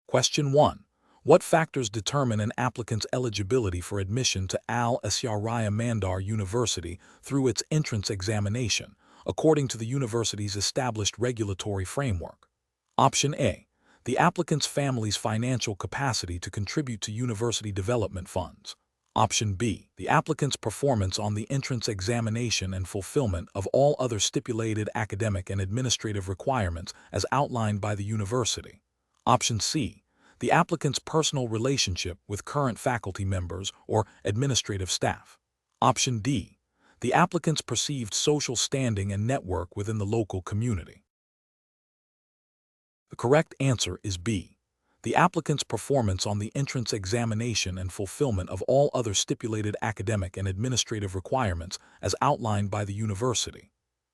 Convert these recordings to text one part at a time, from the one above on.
Question 1. What factors determine an applicant's eligibility for admission to Asyariah Mandar University through its entrance examination, according to the university's established regulatory framework? Option A. The applicant's family's financial capacity to contribute to university development funds. Option B. The applicant's performance on the entrance examination and fulfillment of all other stipulated academic and administrative requirements as outlined by the university. Option C. The applicant's personal relationship with current faculty members or administrative staff. Option D. The applicant's perceived social standing and network within the local community. The correct answer is B. The applicant's performance on the entrance examination and fulfillment of all other stipulated academic and administrative requirements as outlined by the university.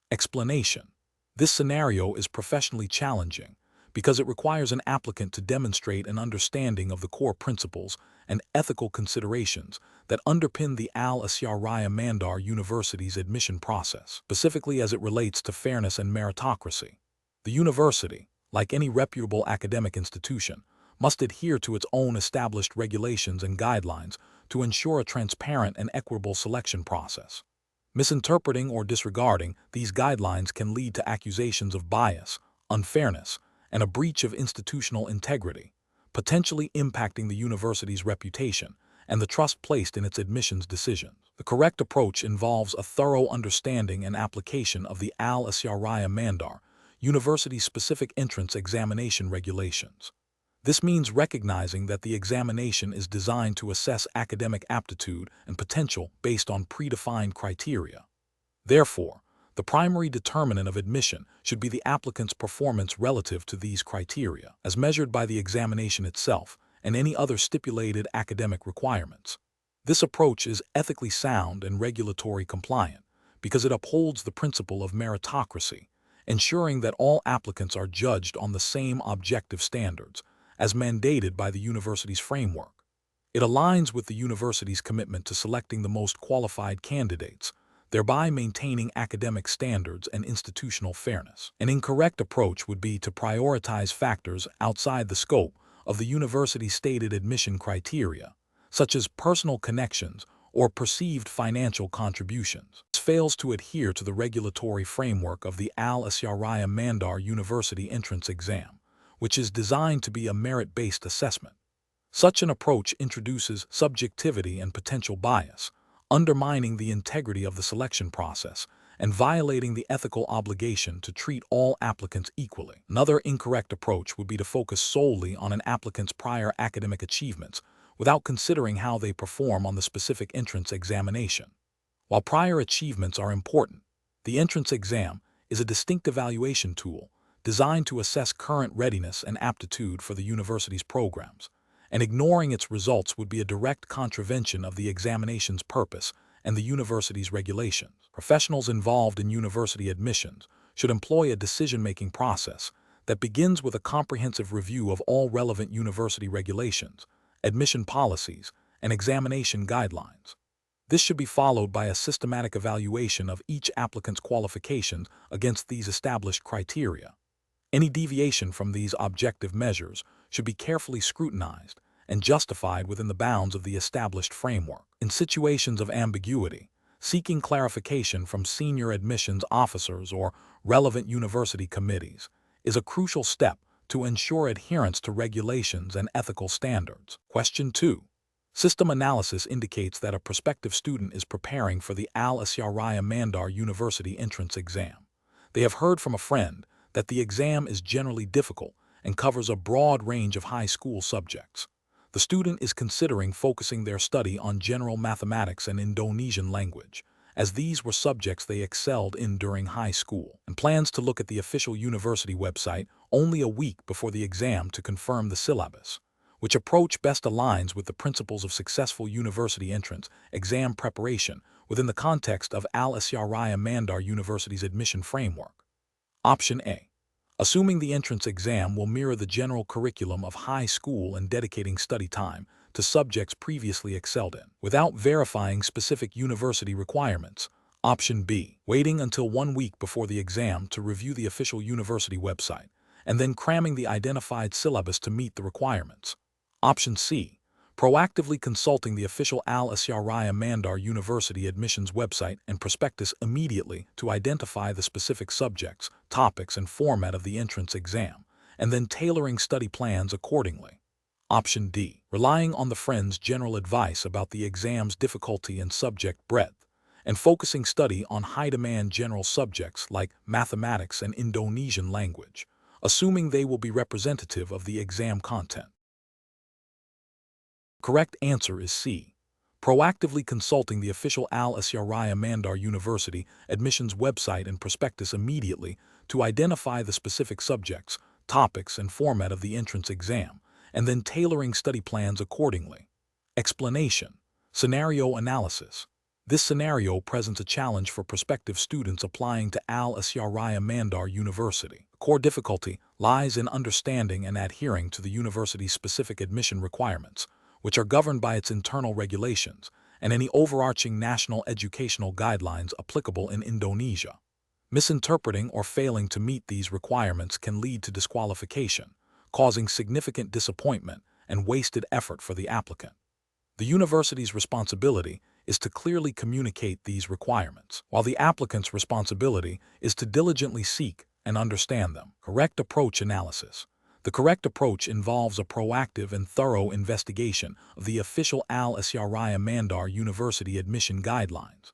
Explanation. This scenario is professionally challenging because it requires an applicant to demonstrate an understanding of the core principles and ethical considerations that underpin the Asyariah Mandar University's admission process, specifically as it relates to fairness and meritocracy. The university, like any reputable academic institution, must adhere to its own established regulations and guidelines to ensure a transparent and equitable selection process. Misinterpreting or disregarding these guidelines can lead to accusations of bias, unfairness, and a breach of institutional integrity, potentially impacting the university's reputation and the trust placed in its admissions decisions. The correct approach involves a thorough understanding and application of the Asyariah Mandar University-specific entrance examination regulations. This means recognizing that the examination is designed to assess academic aptitude and potential based on predefined criteria. Therefore, the primary determinant of admission should be the applicant's performance relative to these criteria, as measured by the examination itself and any other stipulated academic requirements. This approach is ethically sound and regulatory compliant because it upholds the principle of meritocracy, ensuring that all applicants are judged on the same objective standards as mandated by the university's framework. It aligns with the university's commitment to selecting the most qualified candidates, thereby maintaining academic standards and institutional fairness. An incorrect approach would be to prioritize factors outside the scope of the university's stated admission criteria, such as personal connections or perceived financial contributions. This fails to adhere to the regulatory framework of the Asyariah Mandar University entrance exam, which is designed to be a merit-based assessment. Such an approach introduces subjectivity and potential bias, undermining the integrity of the selection process and violating the ethical obligation to treat all applicants equally. Another incorrect approach would be to focus solely on an applicant's prior academic achievements without considering how they perform on the specific entrance examination. While prior achievements are important, the entrance exam is a distinct evaluation tool designed to assess current readiness and aptitude for the university's programs, and ignoring its results would be a direct contravention of the examination's purpose and the university's regulations. Professionals involved in university admissions should employ a decision-making process that begins with a comprehensive review of all relevant university regulations, admission policies, and examination guidelines. This should be followed by a systematic evaluation of each applicant's qualifications against these established criteria. Any deviation from these objective measures should be carefully scrutinized and justified within the bounds of the established framework. In situations of ambiguity, seeking clarification from senior admissions officers or relevant university committees is a crucial step to ensure adherence to regulations and ethical standards. Question 2. System analysis indicates that a prospective student is preparing for the Asyariah Mandar University entrance exam. They have heard from a friend that the exam is generally difficult and covers a broad range of high school subjects. The student is considering focusing their study on general mathematics and Indonesian language, as these were subjects they excelled in during high school, and plans to look at the official university website only a week before the exam to confirm the syllabus, which approach best aligns with the principles of successful university entrance exam preparation within the context of Asyariah Mandar University's admission framework. Option A. Assuming the entrance exam will mirror the general curriculum of high school and dedicating study time to subjects previously excelled in, without verifying specific university requirements. Option B. Waiting until 1 week before the exam to review the official university website and then cramming the identified syllabus to meet the requirements. Option C. Proactively consulting the official Asyariah Mandar University admissions website and prospectus immediately to identify the specific subjects, topics, and format of the entrance exam, and then tailoring study plans accordingly. Option D. Relying on the friend's general advice about the exam's difficulty and subject breadth, and focusing study on high-demand general subjects like mathematics and Indonesian language, assuming they will be representative of the exam content. Correct answer is C. Proactively consulting the official Asyariah Mandar University admissions website and prospectus immediately to identify the specific subjects, topics, and format of the entrance exam, and then tailoring study plans accordingly. Explanation. Scenario analysis. This scenario presents a challenge for prospective students applying to Asyariah Mandar University. Core difficulty lies in understanding and adhering to the university's specific admission requirements, which are governed by its internal regulations and any overarching national educational guidelines applicable in Indonesia. Misinterpreting or failing to meet these requirements can lead to disqualification, causing significant disappointment and wasted effort for the applicant. The university's responsibility is to clearly communicate these requirements, while the applicant's responsibility is to diligently seek and understand them. Correct approach analysis. The correct approach involves a proactive and thorough investigation of the official Asyariah Mandar University admission guidelines.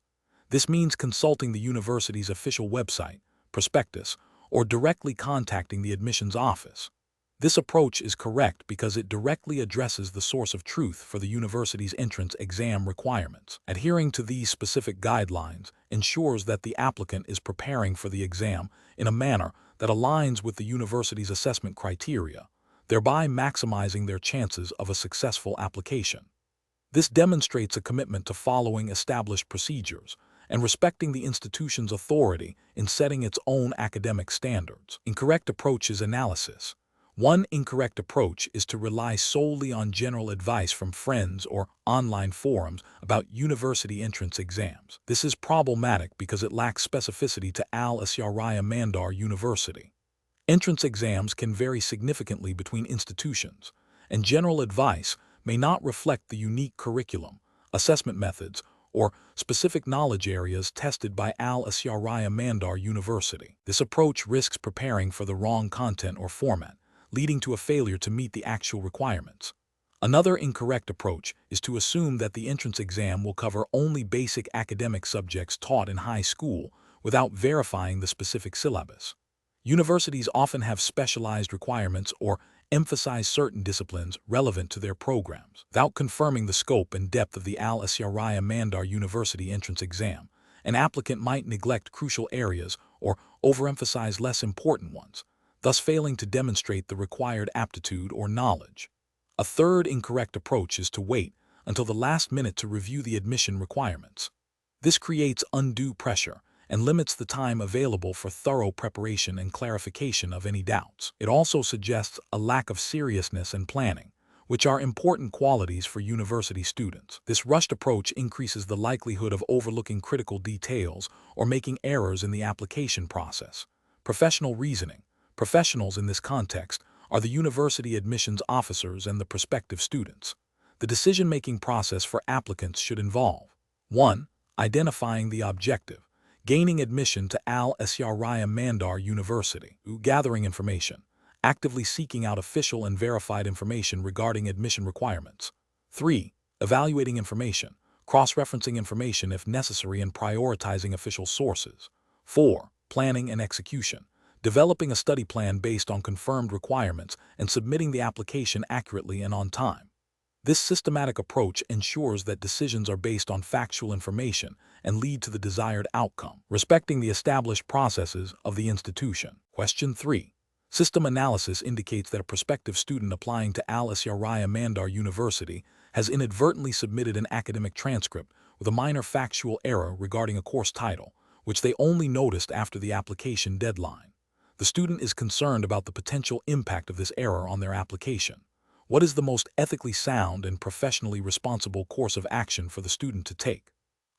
This means consulting the university's official website, prospectus, or directly contacting the admissions office. This approach is correct because it directly addresses the source of truth for the university's entrance exam requirements. Adhering to these specific guidelines ensures that the applicant is preparing for the exam in a manner that aligns with the university's assessment criteria, thereby maximizing their chances of a successful application. This demonstrates a commitment to following established procedures and respecting the institution's authority in setting its own academic standards. Incorrect approach is analysis. One incorrect approach is to rely solely on general advice from friends or online forums about university entrance exams. This is problematic because it lacks specificity to Asyariah Mandar University. Entrance exams can vary significantly between institutions, and general advice may not reflect the unique curriculum, assessment methods, or specific knowledge areas tested by Asyariah Mandar University. This approach risks preparing for the wrong content or format, leading to a failure to meet the actual requirements. Another incorrect approach is to assume that the entrance exam will cover only basic academic subjects taught in high school without verifying the specific syllabus. Universities often have specialized requirements or emphasize certain disciplines relevant to their programs. Without confirming the scope and depth of the Asyariah Mandar University entrance exam, an applicant might neglect crucial areas or overemphasize less important ones, thus failing to demonstrate the required aptitude or knowledge. A third incorrect approach is to wait until the last minute to review the admission requirements. This creates undue pressure and limits the time available for thorough preparation and clarification of any doubts. It also suggests a lack of seriousness and planning, which are important qualities for university students. This rushed approach increases the likelihood of overlooking critical details or making errors in the application process. Professional reasoning. Professionals in this context are the university admissions officers and the prospective students. The decision-making process for applicants should involve 1. Identifying the objective, gaining admission to Asyariah Mandar University, 2. Gathering information, actively seeking out official and verified information regarding admission requirements. 3. Evaluating information, cross-referencing information if necessary and prioritizing official sources. 4. Planning and execution, developing a study plan based on confirmed requirements and submitting the application accurately and on time. This systematic approach ensures that decisions are based on factual information and lead to the desired outcome, respecting the established processes of the institution. Question 3. System analysis indicates that a prospective student applying to Asyariah Mandar University has inadvertently submitted an academic transcript with a minor factual error regarding a course title, which they only noticed after the application deadline. The student is concerned about the potential impact of this error on their application. What is the most ethically sound and professionally responsible course of action for the student to take?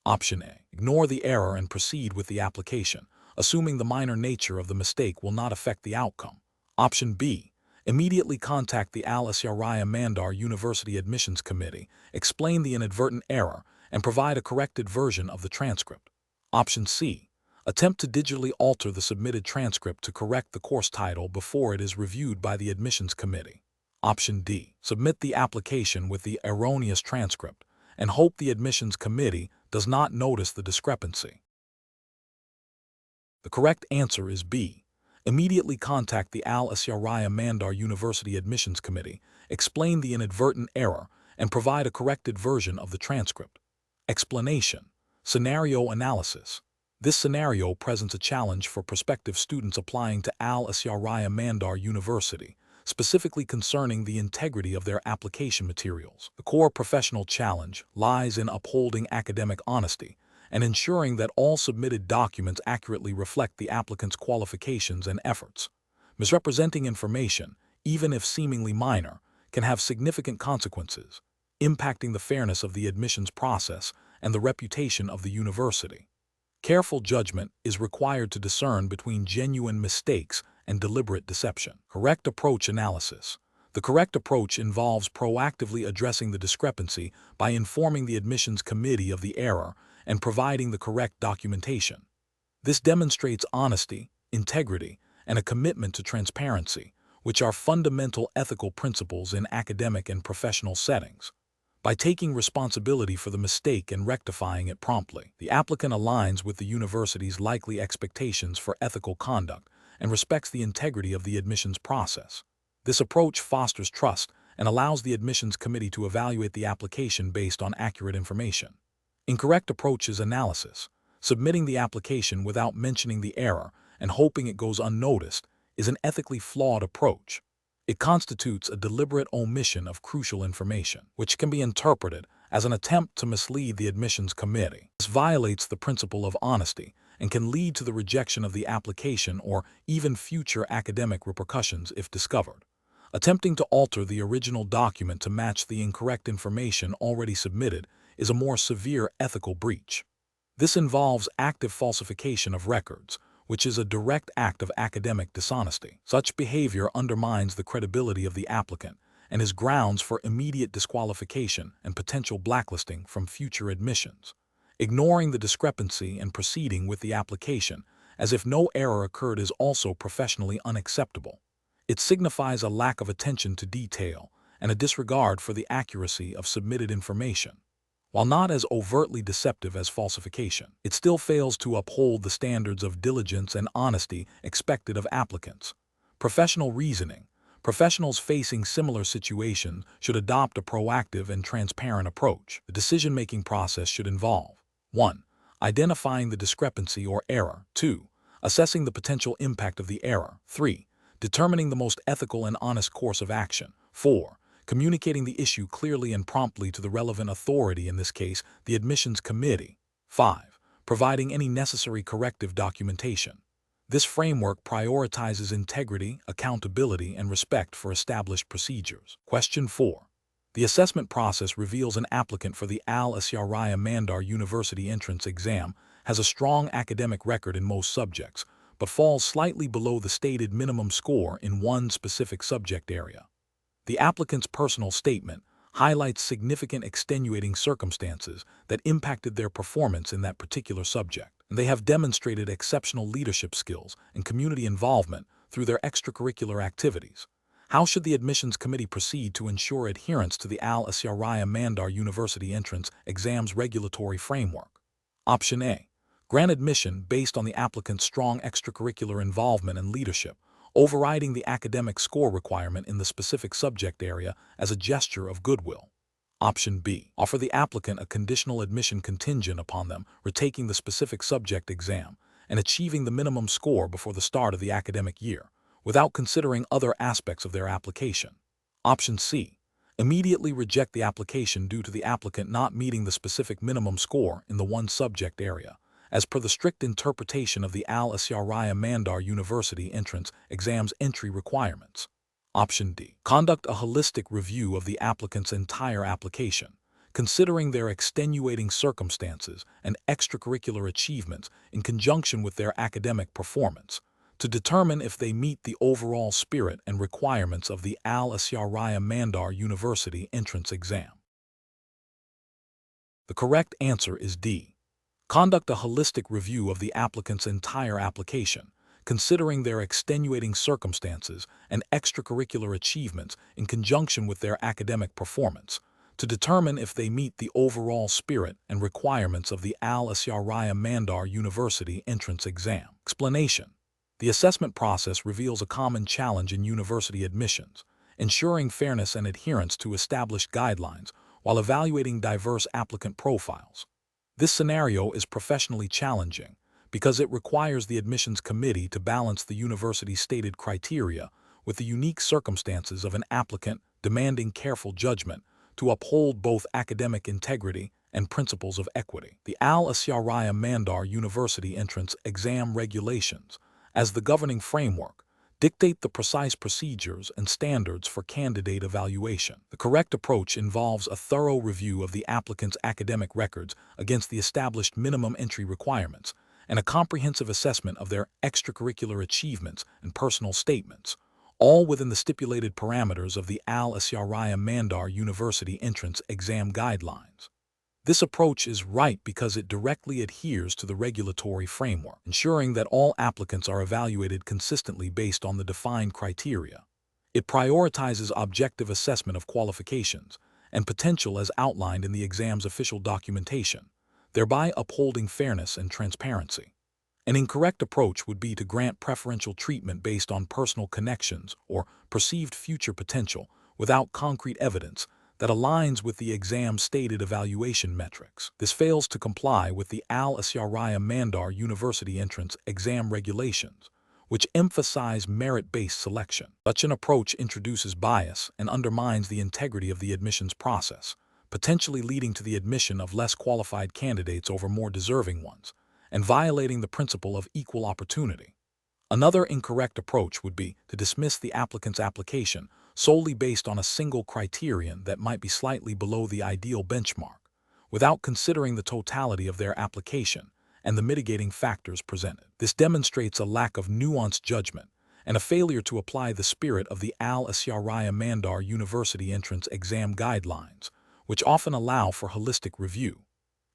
Option A. Ignore the error and proceed with the application, assuming the minor nature of the mistake will not affect the outcome. Option B. Immediately contact the Asyariah Mandar University Admissions Committee, explain the inadvertent error, and provide a corrected version of the transcript. Option C. Attempt to digitally alter the submitted transcript to correct the course title before it is reviewed by the admissions committee. Option D. Submit the application with the erroneous transcript and hope the admissions committee does not notice the discrepancy. The correct answer is B. Immediately contact the Asyariah Mandar University Admissions Committee, explain the inadvertent error, and provide a corrected version of the transcript. Explanation. Scenario analysis. This scenario presents a challenge for prospective students applying to Asyariah Mandar University, specifically concerning the integrity of their application materials. The core professional challenge lies in upholding academic honesty and ensuring that all submitted documents accurately reflect the applicant's qualifications and efforts. Misrepresenting information, even if seemingly minor, can have significant consequences, impacting the fairness of the admissions process and the reputation of the university. Careful judgment is required to discern between genuine mistakes and deliberate deception. Correct approach analysis. The correct approach involves proactively addressing the discrepancy by informing the admissions committee of the error and providing the correct documentation. This demonstrates honesty, integrity, and a commitment to transparency, which are fundamental ethical principles in academic and professional settings. By taking responsibility for the mistake and rectifying it promptly, the applicant aligns with the university's likely expectations for ethical conduct and respects the integrity of the admissions process. This approach fosters trust and allows the admissions committee to evaluate the application based on accurate information. Incorrect approach is analysis. Submitting the application without mentioning the error and hoping it goes unnoticed is an ethically flawed approach. It constitutes a deliberate omission of crucial information, which can be interpreted as an attempt to mislead the admissions committee. This violates the principle of honesty and can lead to the rejection of the application or even future academic repercussions if discovered. Attempting to alter the original document to match the incorrect information already submitted is a more severe ethical breach. This involves active falsification of records, which is a direct act of academic dishonesty. Such behavior undermines the credibility of the applicant and is grounds for immediate disqualification and potential blacklisting from future admissions. Ignoring the discrepancy and proceeding with the application as if no error occurred is also professionally unacceptable. It signifies a lack of attention to detail and a disregard for the accuracy of submitted information. While not as overtly deceptive as falsification, it still fails to uphold the standards of diligence and honesty expected of applicants. Professional reasoning. Professionals facing similar situations should adopt a proactive and transparent approach. The decision-making process should involve 1. Identifying the discrepancy or error. 2. Assessing the potential impact of the error. 3. Determining the most ethical and honest course of action. 4. Communicating the issue clearly and promptly to the relevant authority, in this case, the admissions committee. 5. Providing any necessary corrective documentation. This framework prioritizes integrity, accountability, and respect for established procedures. Question 4. The assessment process reveals an applicant for the Asyariah Mandar University entrance exam has a strong academic record in most subjects, but falls slightly below the stated minimum score in one specific subject area. The applicant's personal statement highlights significant extenuating circumstances that impacted their performance in that particular subject, and they have demonstrated exceptional leadership skills and community involvement through their extracurricular activities. How should the admissions committee proceed to ensure adherence to the Asyariah Mandar University entrance exam's regulatory framework? Option A. Grant admission based on the applicant's strong extracurricular involvement and leadership, overriding the academic score requirement in the specific subject area as a gesture of goodwill. Option B. Offer the applicant a conditional admission contingent upon them retaking the specific subject exam and achieving the minimum score before the start of the academic year, without considering other aspects of their application. Option C. Immediately reject the application due to the applicant not meeting the specific minimum score in the one subject area, as per the strict interpretation of the Asyariah Mandar University entrance exam's entry requirements. Option D. Conduct a holistic review of the applicant's entire application, considering their extenuating circumstances and extracurricular achievements in conjunction with their academic performance, to determine if they meet the overall spirit and requirements of the Asyariah Mandar University entrance exam. The correct answer is D. Conduct a holistic review of the applicant's entire application, considering their extenuating circumstances and extracurricular achievements in conjunction with their academic performance, to determine if they meet the overall spirit and requirements of the Asyariah Mandar University entrance exam. Explanation. The assessment process reveals a common challenge in university admissions, ensuring fairness and adherence to established guidelines while evaluating diverse applicant profiles. This scenario is professionally challenging because it requires the admissions committee to balance the university's stated criteria with the unique circumstances of an applicant, demanding careful judgment to uphold both academic integrity and principles of equity. The Asyariah Mandar University entrance exam regulations, as the governing framework, dictate the precise procedures and standards for candidate evaluation. The correct approach involves a thorough review of the applicant's academic records against the established minimum entry requirements and a comprehensive assessment of their extracurricular achievements and personal statements, all within the stipulated parameters of the Asyariah Mandar University entrance exam guidelines. This approach is right because it directly adheres to the regulatory framework, ensuring that all applicants are evaluated consistently based on the defined criteria. It prioritizes objective assessment of qualifications and potential as outlined in the exam's official documentation, thereby upholding fairness and transparency. An incorrect approach would be to grant preferential treatment based on personal connections or perceived future potential without concrete evidence that aligns with the exam's stated evaluation metrics. This fails to comply with the Asyariah Mandar University entrance exam regulations, which emphasize merit-based selection. Such an approach introduces bias and undermines the integrity of the admissions process, potentially leading to the admission of less qualified candidates over more deserving ones, and violating the principle of equal opportunity. Another incorrect approach would be to dismiss the applicant's application solely based on a single criterion that might be slightly below the ideal benchmark, without considering the totality of their application and the mitigating factors presented. This demonstrates a lack of nuanced judgment and a failure to apply the spirit of the Asyariah Mandar University entrance exam guidelines, which often allow for holistic review.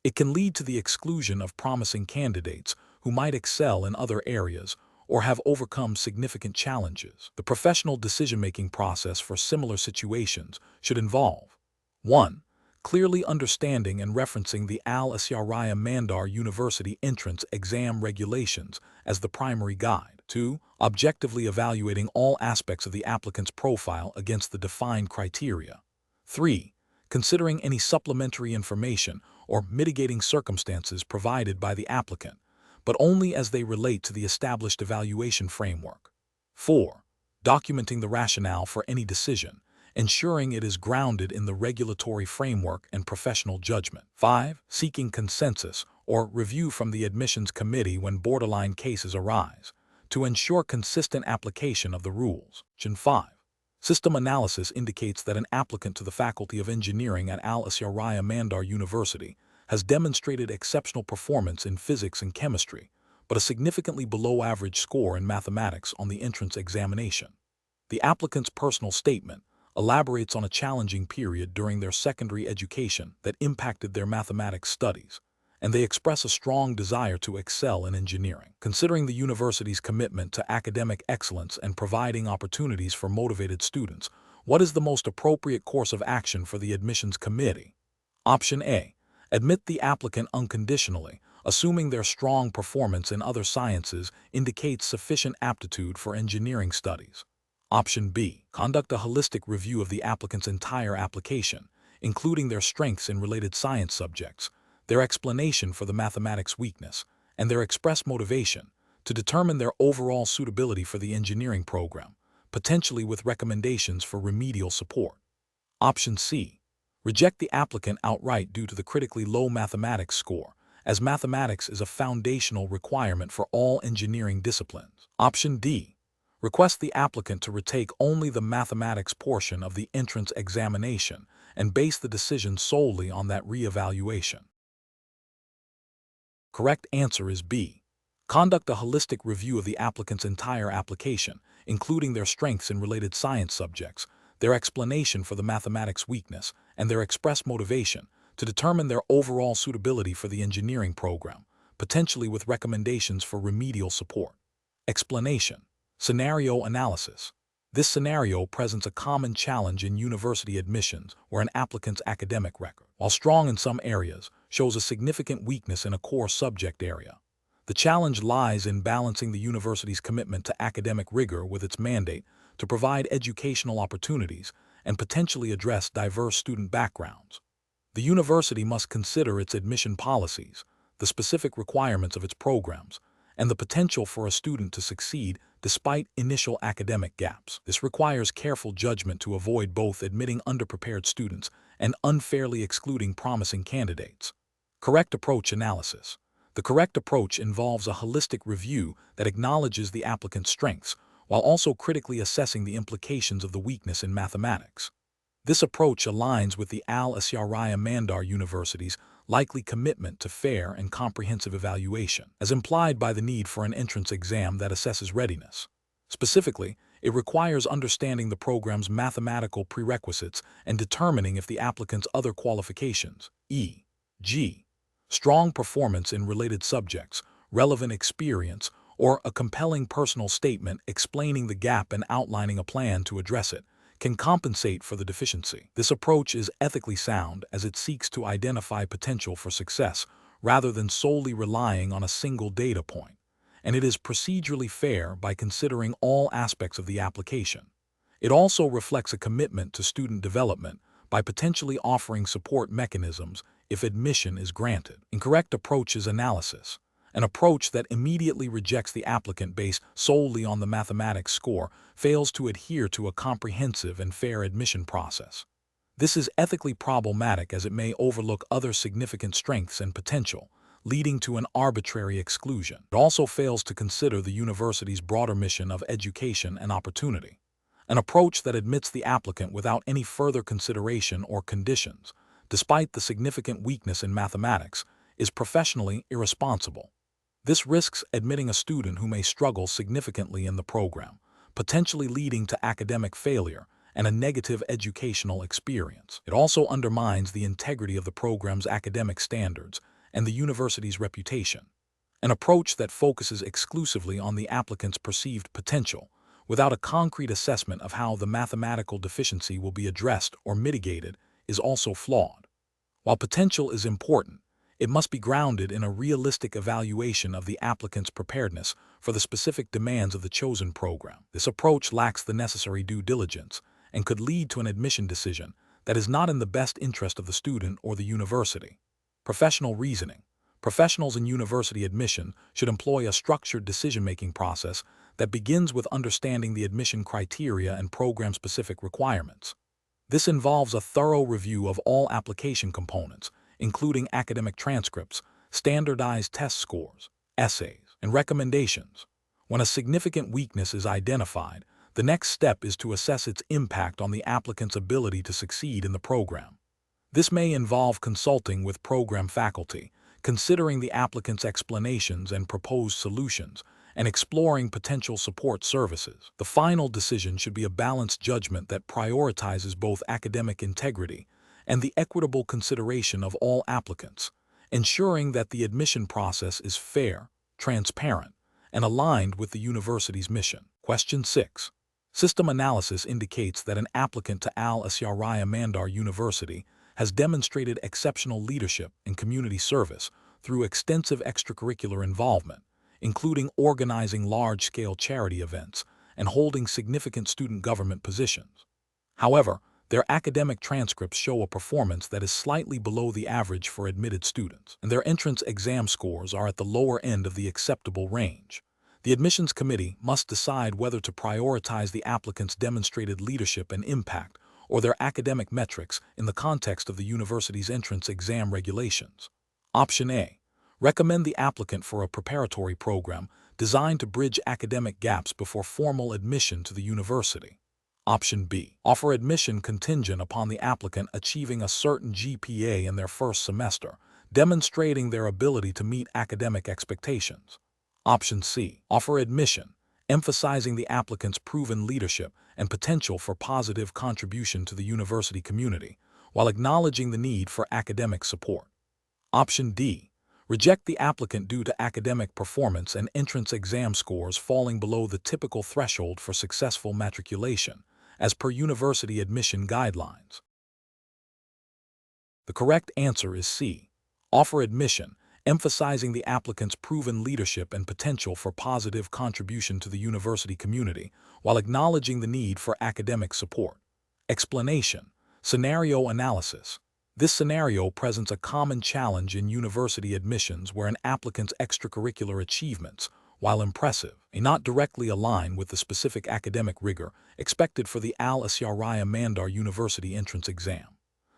It can lead to the exclusion of promising candidates who might excel in other areas or have overcome significant challenges. The professional decision-making process for similar situations should involve 1. Clearly understanding and referencing the Asyariah Mandar University entrance exam regulations as the primary guide. 2. Objectively evaluating all aspects of the applicant's profile against the defined criteria. 3. Considering any supplementary information or mitigating circumstances provided by the applicant, but only as they relate to the established evaluation framework. 4. Documenting the rationale for any decision, ensuring it is grounded in the regulatory framework and professional judgment. 5. Seeking consensus or review from the admissions committee when borderline cases arise, to ensure consistent application of the rules. 5. System analysis indicates that an applicant to the Faculty of Engineering at Asyariah Mandar University has demonstrated exceptional performance in physics and chemistry, but a significantly below-average score in mathematics on the entrance examination. The applicant's personal statement elaborates on a challenging period during their secondary education that impacted their mathematics studies, and they express a strong desire to excel in engineering. Considering the university's commitment to academic excellence and providing opportunities for motivated students, what is the most appropriate course of action for the admissions committee? Option A. Admit the applicant unconditionally, assuming their strong performance in other sciences indicates sufficient aptitude for engineering studies. Option B. Conduct a holistic review of the applicant's entire application, including their strengths in related science subjects, their explanation for the mathematics weakness, and their express motivation, to determine their overall suitability for the engineering program, potentially with recommendations for remedial support. Option C. Reject the applicant outright due to the critically low mathematics score, as mathematics is a foundational requirement for all engineering disciplines. Option D. Request the applicant to retake only the mathematics portion of the entrance examination and base the decision solely on that re-evaluation. Correct answer is B. Conduct a holistic review of the applicant's entire application, including their strengths in related science subjects, their explanation for the mathematics weakness, and their express motivation, to determine their overall suitability for the engineering program, potentially with recommendations for remedial support. Explanation. Scenario analysis. This scenario presents a common challenge in university admissions where an applicant's academic record, while strong in some areas, shows a significant weakness in a core subject area. The challenge lies in balancing the university's commitment to academic rigor with its mandate to provide educational opportunities and potentially address diverse student backgrounds. The university must consider its admission policies, the specific requirements of its programs, and the potential for a student to succeed despite initial academic gaps. This requires careful judgment to avoid both admitting underprepared students and unfairly excluding promising candidates. Correct approach analysis. The correct approach involves a holistic review that acknowledges the applicant's strengths while also critically assessing the implications of the weakness in mathematics. This approach aligns with the Asyariah Mandar University's likely commitment to fair and comprehensive evaluation, as implied by the need for an entrance exam that assesses readiness. Specifically, it requires understanding the program's mathematical prerequisites and determining if the applicant's other qualifications, e.g., strong performance in related subjects, relevant experience, or a compelling personal statement explaining the gap and outlining a plan to address it, can compensate for the deficiency. This approach is ethically sound as it seeks to identify potential for success rather than solely relying on a single data point, and it is procedurally fair by considering all aspects of the application. It also reflects a commitment to student development by potentially offering support mechanisms if admission is granted. Incorrect approach is analysis. An approach that immediately rejects the applicant based solely on the mathematics score fails to adhere to a comprehensive and fair admission process. This is ethically problematic as it may overlook other significant strengths and potential, leading to an arbitrary exclusion. It also fails to consider the university's broader mission of education and opportunity. An approach that admits the applicant without any further consideration or conditions, despite the significant weakness in mathematics, is professionally irresponsible. This risks admitting a student who may struggle significantly in the program, potentially leading to academic failure and a negative educational experience. It also undermines the integrity of the program's academic standards and the university's reputation. An approach that focuses exclusively on the applicant's perceived potential, without a concrete assessment of how the mathematical deficiency will be addressed or mitigated, is also flawed. While potential is important, it must be grounded in a realistic evaluation of the applicant's preparedness for the specific demands of the chosen program. This approach lacks the necessary due diligence and could lead to an admission decision that is not in the best interest of the student or the university. Professional reasoning. Professionals in university admission should employ a structured decision-making process that begins with understanding the admission criteria and program-specific requirements. This involves a thorough review of all application components, including academic transcripts, standardized test scores, essays, and recommendations. When a significant weakness is identified, the next step is to assess its impact on the applicant's ability to succeed in the program. This may involve consulting with program faculty, considering the applicant's explanations and proposed solutions, and exploring potential support services. The final decision should be a balanced judgment that prioritizes both academic integrity and the equitable consideration of all applicants, ensuring that the admission process is fair, transparent, and aligned with the university's mission. Question 6. System analysis indicates that an applicant to Asyariah Mandar University has demonstrated exceptional leadership and community service through extensive extracurricular involvement, including organizing large-scale charity events and holding significant student government positions. However, their academic transcripts show a performance that is slightly below the average for admitted students, and their entrance exam scores are at the lower end of the acceptable range. The admissions committee must decide whether to prioritize the applicant's demonstrated leadership and impact or their academic metrics in the context of the university's entrance exam regulations. Option A. Recommend the applicant for a preparatory program designed to bridge academic gaps before formal admission to the university. Option B. Offer admission contingent upon the applicant achieving a certain GPA in their first semester, demonstrating their ability to meet academic expectations. Option C. Offer admission, emphasizing the applicant's proven leadership and potential for positive contribution to the university community, while acknowledging the need for academic support. Option D. Reject the applicant due to academic performance and entrance exam scores falling below the typical threshold for successful matriculation, as per university admission guidelines. The correct answer is C. Offer admission, emphasizing the applicant's proven leadership and potential for positive contribution to the university community, while acknowledging the need for academic support. Explanation. Scenario analysis. This scenario presents a common challenge in university admissions where an applicant's extracurricular achievements, while impressive, may not directly align with the specific academic rigor expected for the Asyariah Mandar University entrance exam.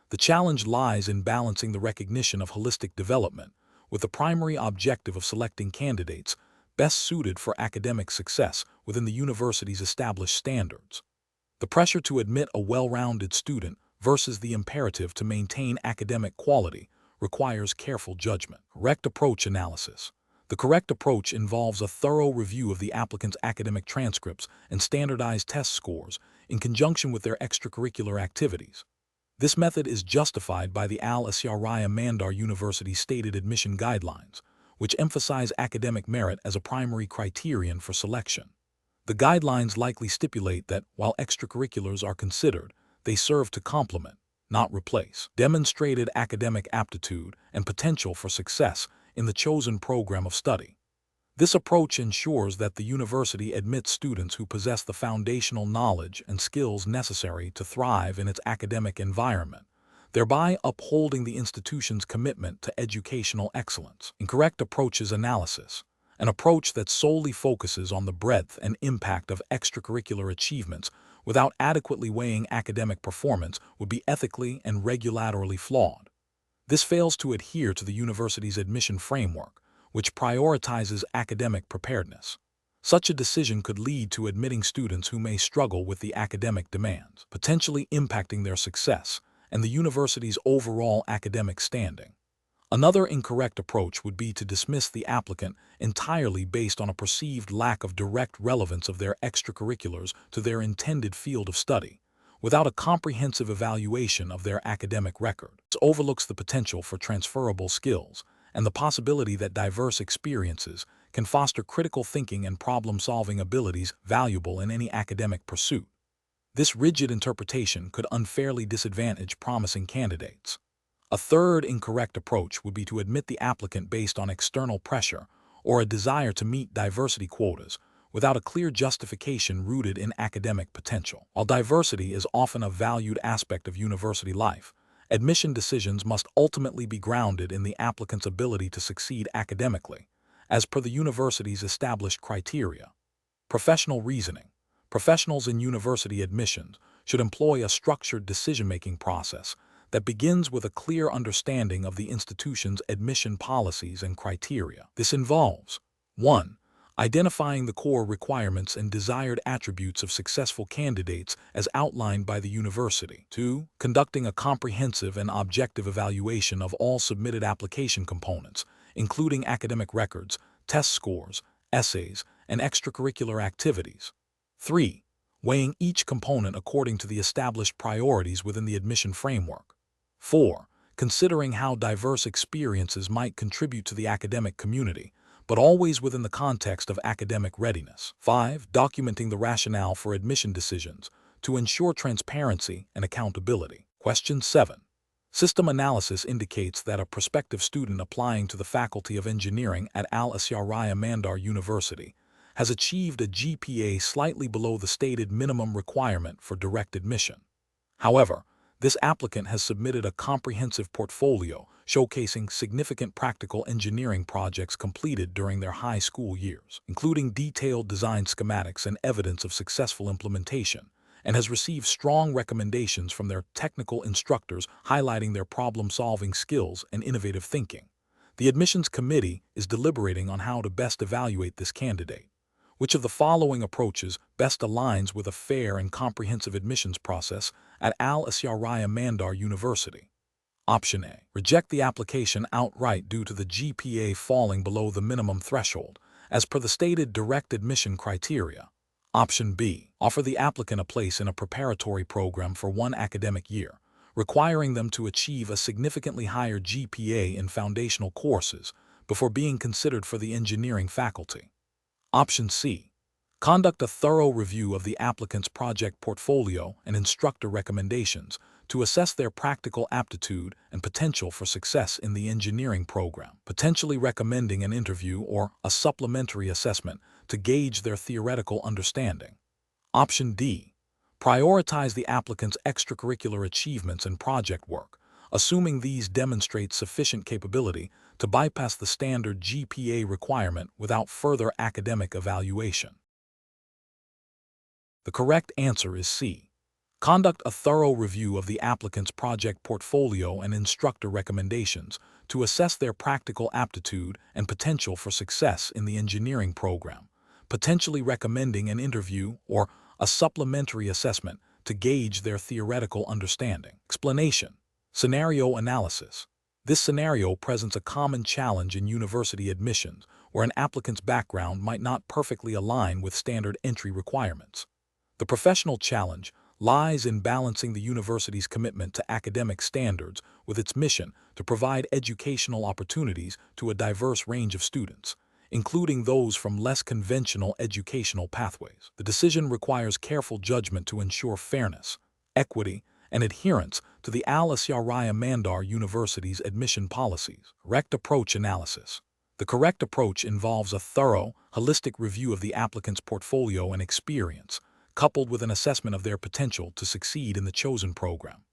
The challenge lies in balancing the recognition of holistic development with the primary objective of selecting candidates best suited for academic success within the university's established standards. The pressure to admit a well-rounded student versus the imperative to maintain academic quality requires careful judgment. Correct approach analysis. The correct approach involves a thorough review of the applicant's academic transcripts and standardized test scores in conjunction with their extracurricular activities. This method is justified by the Asyariah Mandar University stated admission guidelines, which emphasize academic merit as a primary criterion for selection. The guidelines likely stipulate that, while extracurriculars are considered, they serve to complement, not replace, demonstrated academic aptitude and potential for success in the chosen program of study. This approach ensures that the university admits students who possess the foundational knowledge and skills necessary to thrive in its academic environment, thereby upholding the institution's commitment to educational excellence. Incorrect approaches analysis. An approach that solely focuses on the breadth and impact of extracurricular achievements without adequately weighing academic performance would be ethically and regulatorily flawed. This fails to adhere to the university's admission framework, which prioritizes academic preparedness. Such a decision could lead to admitting students who may struggle with the academic demands, potentially impacting their success and the university's overall academic standing. Another incorrect approach would be to dismiss the applicant entirely based on a perceived lack of direct relevance of their extracurriculars to their intended field of study, without a comprehensive evaluation of their academic record. This overlooks the potential for transferable skills and the possibility that diverse experiences can foster critical thinking and problem-solving abilities valuable in any academic pursuit. This rigid interpretation could unfairly disadvantage promising candidates. A third incorrect approach would be to admit the applicant based on external pressure or a desire to meet diversity quotas without a clear justification rooted in academic potential. While diversity is often a valued aspect of university life, admission decisions must ultimately be grounded in the applicant's ability to succeed academically, as per the university's established criteria. Professional reasoning. Professionals in university admissions should employ a structured decision-making process that begins with a clear understanding of the institution's admission policies and criteria. This involves 1. Identifying the core requirements and desired attributes of successful candidates as outlined by the university. 2. Conducting a comprehensive and objective evaluation of all submitted application components, including academic records, test scores, essays, and extracurricular activities. 3. Weighing each component according to the established priorities within the admission framework. 4. Considering how diverse experiences might contribute to the academic community, but always within the context of academic readiness. 5. Documenting the rationale for admission decisions to ensure transparency and accountability. Question 7. System analysis indicates that a prospective student applying to the Faculty of Engineering at Asyariah Mandar University has achieved a GPA slightly below the stated minimum requirement for direct admission. However, this applicant has submitted a comprehensive portfolio showcasing significant practical engineering projects completed during their high school years, including detailed design schematics and evidence of successful implementation, and has received strong recommendations from their technical instructors highlighting their problem-solving skills and innovative thinking. The admissions committee is deliberating on how to best evaluate this candidate. Which of the following approaches best aligns with a fair and comprehensive admissions process at Asyariah Mandar University? Option A. Reject the application outright due to the GPA falling below the minimum threshold, as per the stated direct admission criteria. Option B. Offer the applicant a place in a preparatory program for one academic year, requiring them to achieve a significantly higher GPA in foundational courses before being considered for the engineering faculty. Option C. Conduct a thorough review of the applicant's project portfolio and instructor recommendations to assess their practical aptitude and potential for success in the engineering program, potentially recommending an interview or a supplementary assessment to gauge their theoretical understanding. Option D. Prioritize the applicant's extracurricular achievements and project work, assuming these demonstrate sufficient capability to bypass the standard GPA requirement without further academic evaluation. The correct answer is C. Conduct a thorough review of the applicant's project portfolio and instructor recommendations to assess their practical aptitude and potential for success in the engineering program, potentially recommending an interview or a supplementary assessment to gauge their theoretical understanding. Explanation. Scenario analysis. This scenario presents a common challenge in university admissions where an applicant's background might not perfectly align with standard entry requirements. The professional challenge lies in balancing the university's commitment to academic standards with its mission to provide educational opportunities to a diverse range of students, including those from less conventional educational pathways. The decision requires careful judgment to ensure fairness, equity, and adherence to the Asyariah Mandar University's admission policies. Correct approach analysis. The correct approach involves a thorough, holistic review of the applicant's portfolio and experience, coupled with an assessment of their potential to succeed in the chosen program.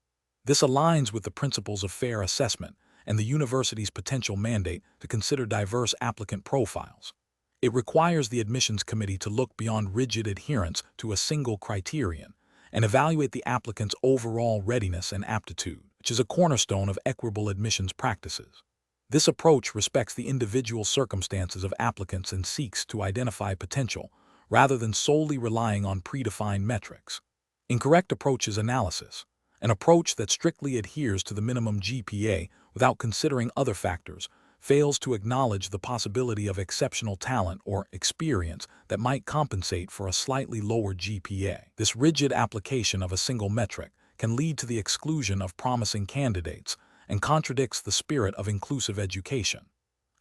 This aligns with the principles of fair assessment and the university's potential mandate to consider diverse applicant profiles. It requires the admissions committee to look beyond rigid adherence to a single criterion and evaluate the applicant's overall readiness and aptitude, which is a cornerstone of equitable admissions practices. This approach respects the individual circumstances of applicants and seeks to identify potential rather than solely relying on predefined metrics. Incorrect approach is analysis. An approach that strictly adheres to the minimum GPA without considering other factors fails to acknowledge the possibility of exceptional talent or experience that might compensate for a slightly lower GPA. This rigid application of a single metric can lead to the exclusion of promising candidates and contradicts the spirit of inclusive education.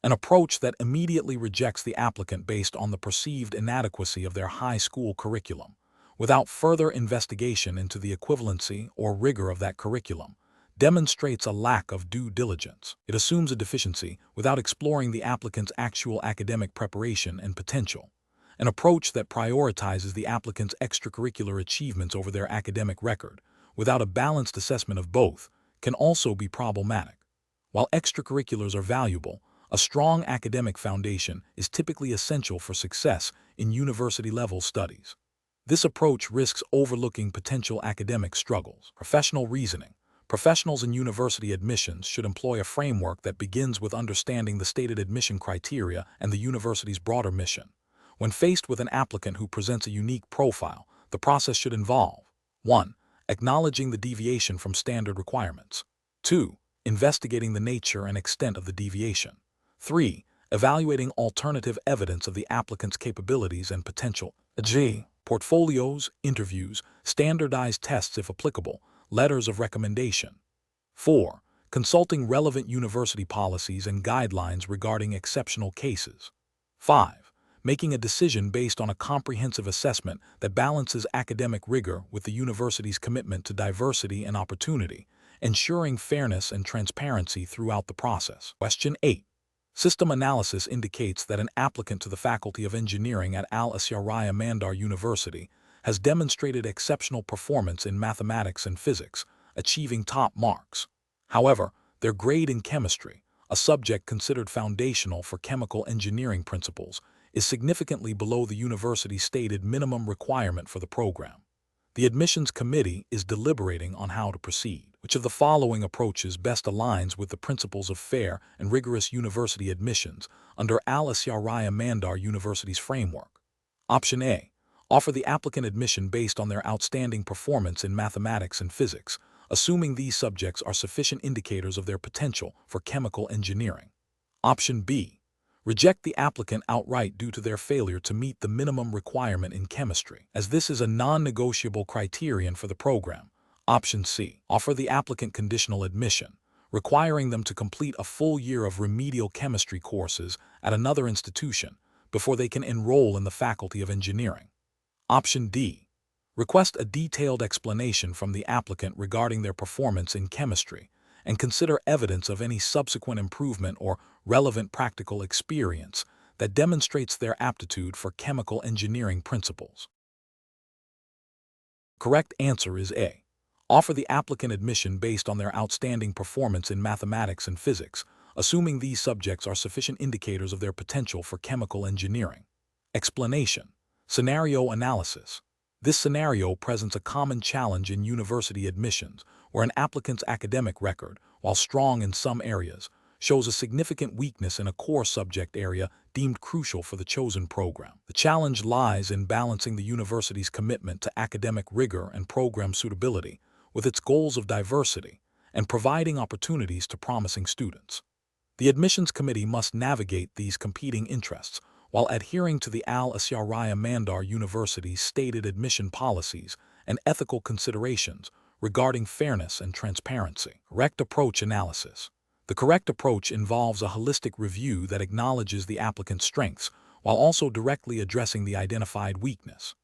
An approach that immediately rejects the applicant based on the perceived inadequacy of their high school curriculum, without further investigation into the equivalency or rigor of that curriculum, demonstrates a lack of due diligence. It assumes a deficiency without exploring the applicant's actual academic preparation and potential. An approach that prioritizes the applicant's extracurricular achievements over their academic record, without a balanced assessment of both, can also be problematic. While extracurriculars are valuable, a strong academic foundation is typically essential for success in university-level studies. This approach risks overlooking potential academic struggles. Professional reasoning. Professionals in university admissions should employ a framework that begins with understanding the stated admission criteria and the university's broader mission. When faced with an applicant who presents a unique profile, the process should involve 1. Acknowledging the deviation from standard requirements. 2. Investigating the nature and extent of the deviation. 3. Evaluating alternative evidence of the applicant's capabilities and potential. G. Portfolios, interviews, standardized tests if applicable, letters of recommendation. 4. Consulting relevant university policies and guidelines regarding exceptional cases. 5. Making a decision based on a comprehensive assessment that balances academic rigor with the university's commitment to diversity and opportunity, ensuring fairness and transparency throughout the process. Question 8. System analysis indicates that an applicant to the Faculty of Engineering at Asyariah Mandar University has demonstrated exceptional performance in mathematics and physics, achieving top marks. However, their grade in chemistry, a subject considered foundational for chemical engineering principles, is significantly below the university's stated minimum requirement for the program. The admissions committee is deliberating on how to proceed. Which of the following approaches best aligns with the principles of fair and rigorous university admissions under Asyariah Mandar University's framework? Option A. Offer the applicant admission based on their outstanding performance in mathematics and physics, assuming these subjects are sufficient indicators of their potential for chemical engineering. Option B. Reject the applicant outright due to their failure to meet the minimum requirement in chemistry, as this is a non-negotiable criterion for the program. Option C. Offer the applicant conditional admission, requiring them to complete a full year of remedial chemistry courses at another institution before they can enroll in the Faculty of Engineering. Option D. Request a detailed explanation from the applicant regarding their performance in chemistry and consider evidence of any subsequent improvement or relevant practical experience that demonstrates their aptitude for chemical engineering principles. Correct answer is A. Offer the applicant admission based on their outstanding performance in mathematics and physics, assuming these subjects are sufficient indicators of their potential for chemical engineering. Explanation. Scenario analysis. This scenario presents a common challenge in university admissions, where an applicant's academic record, while strong in some areas, shows a significant weakness in a core subject area deemed crucial for the chosen program. The challenge lies in balancing the university's commitment to academic rigor and program suitability with its goals of diversity and providing opportunities to promising students. The admissions committee must navigate these competing interests while adhering to the Asyariah Mandar University's stated admission policies and ethical considerations regarding fairness and transparency. Correct approach analysis. The correct approach involves a holistic review that acknowledges the applicant's strengths while also directly addressing the identified weakness.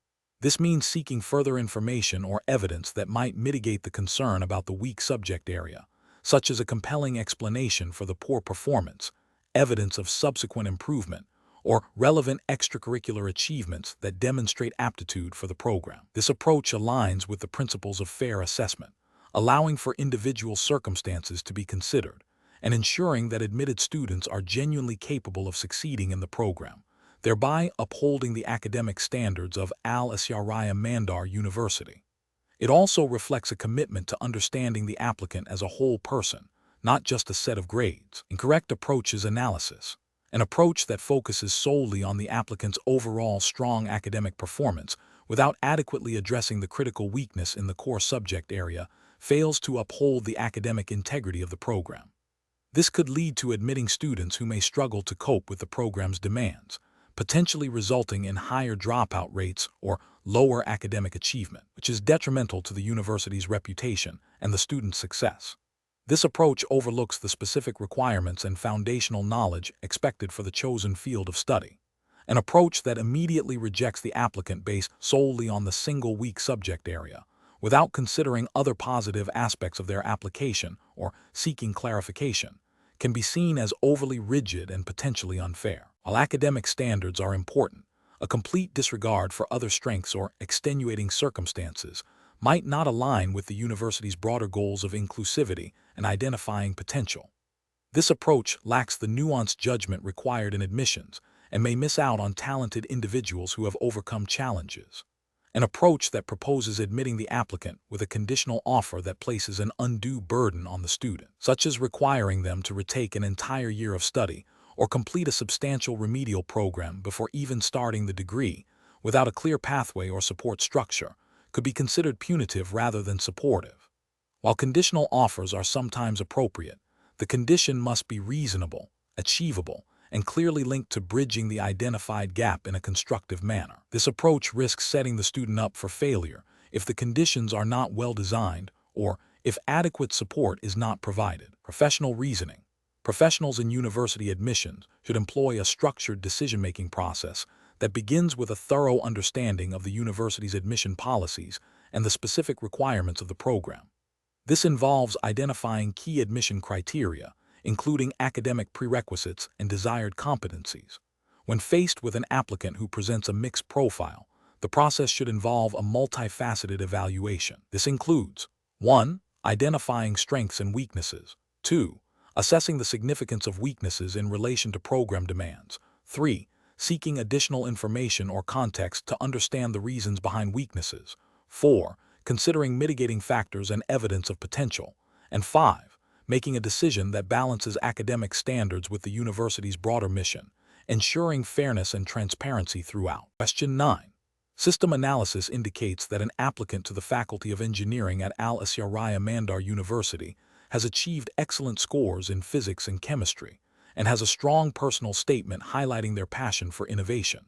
This means seeking further information or evidence that might mitigate the concern about the weak subject area, such as a compelling explanation for the poor performance, evidence of subsequent improvement, or relevant extracurricular achievements that demonstrate aptitude for the program. This approach aligns with the principles of fair assessment, allowing for individual circumstances to be considered, and ensuring that admitted students are genuinely capable of succeeding in the program, thereby upholding the academic standards of Asyariah Mandar University. It also reflects a commitment to understanding the applicant as a whole person, not just a set of grades. Incorrect approach is analysis. An approach that focuses solely on the applicant's overall strong academic performance without adequately addressing the critical weakness in the core subject area fails to uphold the academic integrity of the program. This could lead to admitting students who may struggle to cope with the program's demands, potentially resulting in higher dropout rates or lower academic achievement, which is detrimental to the university's reputation and the student's success. This approach overlooks the specific requirements and foundational knowledge expected for the chosen field of study, an approach that immediately rejects the applicant based solely on the single weak subject area, without considering other positive aspects of their application or seeking clarification, can be seen as overly rigid and potentially unfair. While academic standards are important, a complete disregard for other strengths or extenuating circumstances might not align with the university's broader goals of inclusivity and identifying potential. This approach lacks the nuanced judgment required in admissions and may miss out on talented individuals who have overcome challenges. An approach that proposes admitting the applicant with a conditional offer that places an undue burden on the student, such as requiring them to retake an entire year of study or complete a substantial remedial program before even starting the degree, without a clear pathway or support structure, could be considered punitive rather than supportive. While conditional offers are sometimes appropriate, the condition must be reasonable, achievable, and clearly linked to bridging the identified gap in a constructive manner. This approach risks setting the student up for failure if the conditions are not well designed or if adequate support is not provided. Professional reasoning. Professionals in university admissions should employ a structured decision-making process that begins with a thorough understanding of the university's admission policies and the specific requirements of the program. This involves identifying key admission criteria, including academic prerequisites and desired competencies. When faced with an applicant who presents a mixed profile, the process should involve a multifaceted evaluation. This includes 1. Identifying strengths and weaknesses. 2. Assessing the significance of weaknesses in relation to program demands. 3. Seeking additional information or context to understand the reasons behind weaknesses. 4. Considering mitigating factors and evidence of potential. And 5. Making a decision that balances academic standards with the university's broader mission, ensuring fairness and transparency throughout. Question 9. System analysis indicates that an applicant to the Faculty of Engineering at Asyariah Mandar University has achieved excellent scores in physics and chemistry, and has a strong personal statement highlighting their passion for innovation.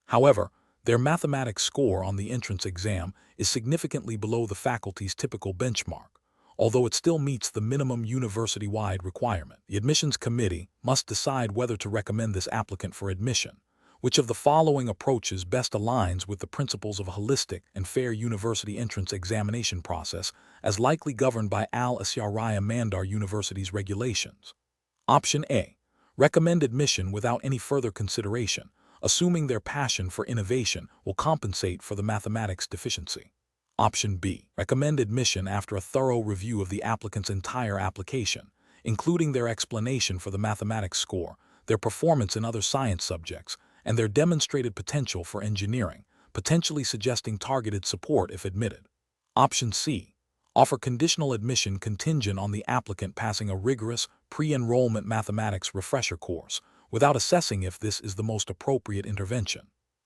However, their mathematics score on the entrance exam is significantly below the faculty's typical benchmark, although it still meets the minimum university-wide requirement. The admissions committee must decide whether to recommend this applicant for admission. Which of the following approaches best aligns with the principles of a holistic and fair university entrance examination process as likely governed by Asyariah Mandar University's regulations? Option A. Recommend admission without any further consideration, assuming their passion for innovation will compensate for the mathematics deficiency. Option B. Recommend admission after a thorough review of the applicant's entire application, including their explanation for the mathematics score, their performance in other science subjects, and their demonstrated potential for engineering, potentially suggesting targeted support if admitted. Option C. Offer conditional admission contingent on the applicant passing a rigorous, pre-enrollment mathematics refresher course, without assessing if this is the most appropriate intervention.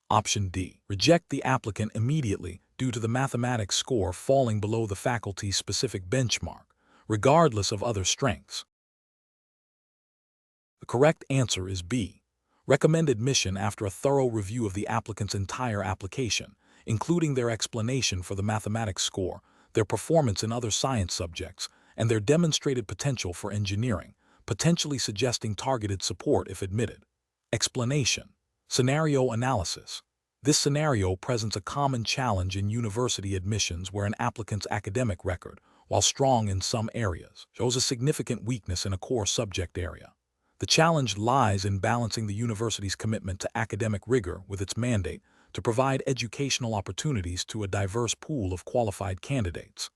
Option D. Reject the applicant immediately due to the mathematics score falling below the faculty's specific benchmark, regardless of other strengths. The correct answer is B. Recommend admission after a thorough review of the applicant's entire application, including their explanation for the mathematics score, their performance in other science subjects, and their demonstrated potential for engineering, potentially suggesting targeted support if admitted. Explanation. Scenario analysis. This scenario presents a common challenge in university admissions where an applicant's academic record, while strong in some areas, shows a significant weakness in a core subject area. The challenge lies in balancing the university's commitment to academic rigor with its mandate to provide educational opportunities to a diverse pool of qualified candidates.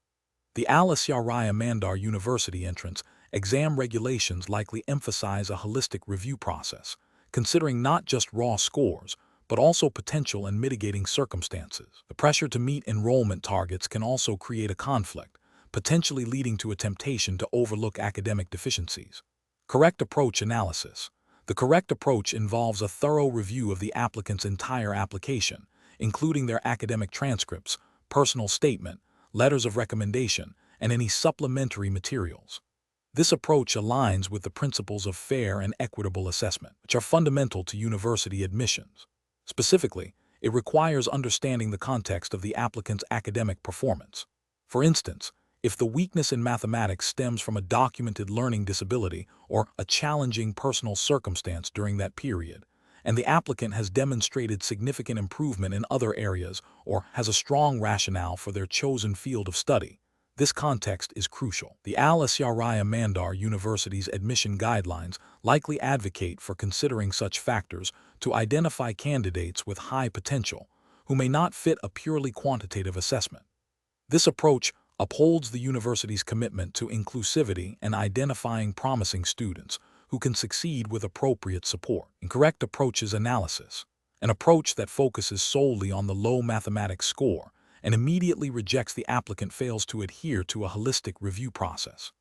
The Asyariah Mandar University entrance exam regulations likely emphasize a holistic review process, considering not just raw scores, but also potential and mitigating circumstances. The pressure to meet enrollment targets can also create a conflict, potentially leading to a temptation to overlook academic deficiencies. Correct approach analysis. The correct approach involves a thorough review of the applicant's entire application, including their academic transcripts, personal statement, letters of recommendation, and any supplementary materials. This approach aligns with the principles of fair and equitable assessment, which are fundamental to university admissions. Specifically, it requires understanding the context of the applicant's academic performance. For instance, if the weakness in mathematics stems from a documented learning disability or a challenging personal circumstance during that period, and the applicant has demonstrated significant improvement in other areas or has a strong rationale for their chosen field of study, this context is crucial. The Asyariah Mandar University's admission guidelines likely advocate for considering such factors to identify candidates with high potential who may not fit a purely quantitative assessment. This approach upholds the university's commitment to inclusivity and identifying promising students who can succeed with appropriate support. Incorrect approaches analysis. An approach that focuses solely on the low mathematics score and immediately rejects the applicant fails to adhere to a holistic review process.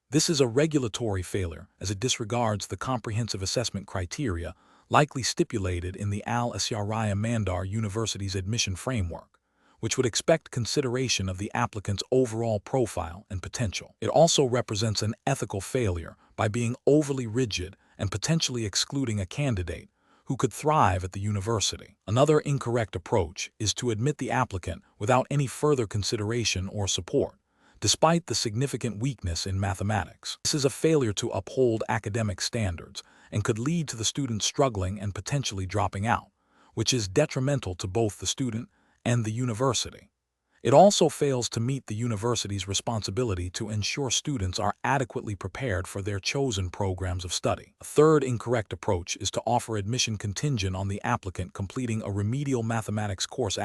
This is a regulatory failure as it disregards the comprehensive assessment criteria likely stipulated in the Asyariah Mandar University's admission framework, which would expect consideration of the applicant's overall profile and potential. It also represents an ethical failure by being overly rigid and potentially excluding a candidate who could thrive at the university. Another incorrect approach is to admit the applicant without any further consideration or support, despite the significant weakness in mathematics. This is a failure to uphold academic standards and could lead to the student struggling and potentially dropping out, which is detrimental to both the student and the university. It also fails to meet the university's responsibility to ensure students are adequately prepared for their chosen programs of study. A third incorrect approach is to offer admission contingent on the applicant completing a remedial mathematics course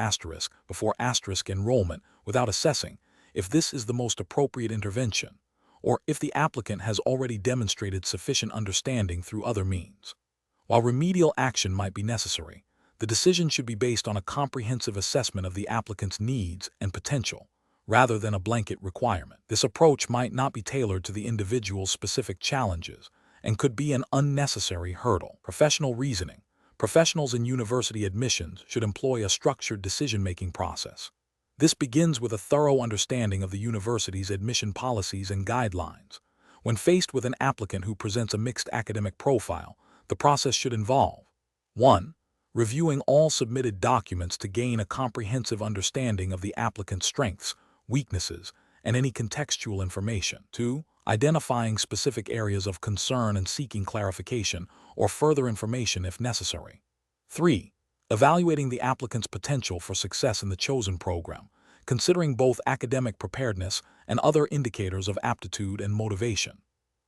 before enrollment without assessing if this is the most appropriate intervention, or if the applicant has already demonstrated sufficient understanding through other means. While remedial action might be necessary, the decision should be based on a comprehensive assessment of the applicant's needs and potential, rather than a blanket requirement. This approach might not be tailored to the individual's specific challenges and could be an unnecessary hurdle. Professional reasoning. Professionals in university admissions should employ a structured decision-making process. This begins with a thorough understanding of the university's admission policies and guidelines, When faced with an applicant who presents a mixed academic profile, the process should involve 1. Reviewing all submitted documents to gain a comprehensive understanding of the applicant's strengths, weaknesses, and any contextual information. 2. Identifying specific areas of concern and seeking clarification or further information if necessary. 3. Evaluating the applicant's potential for success in the chosen program, considering both academic preparedness and other indicators of aptitude and motivation.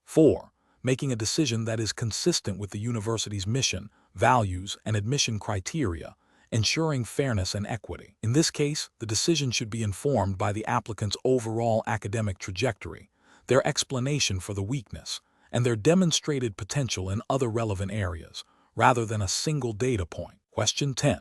4. Making a decision that is consistent with the university's mission, values, and admission criteria, ensuring fairness and equity. In this case, the decision should be informed by the applicant's overall academic trajectory, their explanation for the weakness, and their demonstrated potential in other relevant areas, rather than a single data point. Question 10.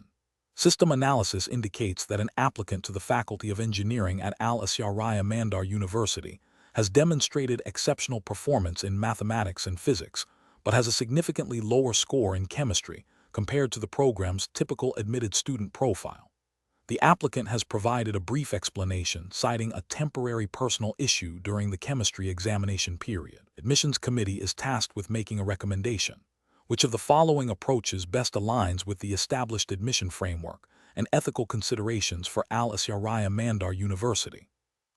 System analysis indicates that an applicant to the Faculty of Engineering at Asyariah Mandar University has demonstrated exceptional performance in mathematics and physics, but has a significantly lower score in chemistry compared to the program's typical admitted student profile. The applicant has provided a brief explanation citing a temporary personal issue during the chemistry examination period. Admissions committee is tasked with making a recommendation. Which of the following approaches best aligns with the established admission framework and ethical considerations for Asyariah Mandar University?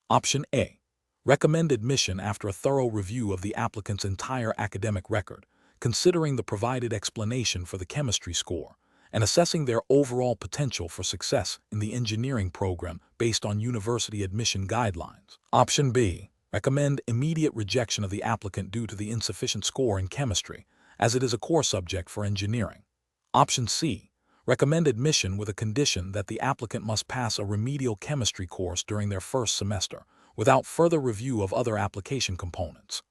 Option A. Recommend admission after a thorough review of the applicant's entire academic record, considering the provided explanation for the chemistry score, and assessing their overall potential for success in the engineering program based on university admission guidelines. Option B. Recommend immediate rejection of the applicant due to the insufficient score in chemistry, as it is a core subject for engineering. Option C. Recommend admission with a condition that the applicant must pass a remedial chemistry course during their first semester, without further review of other application components.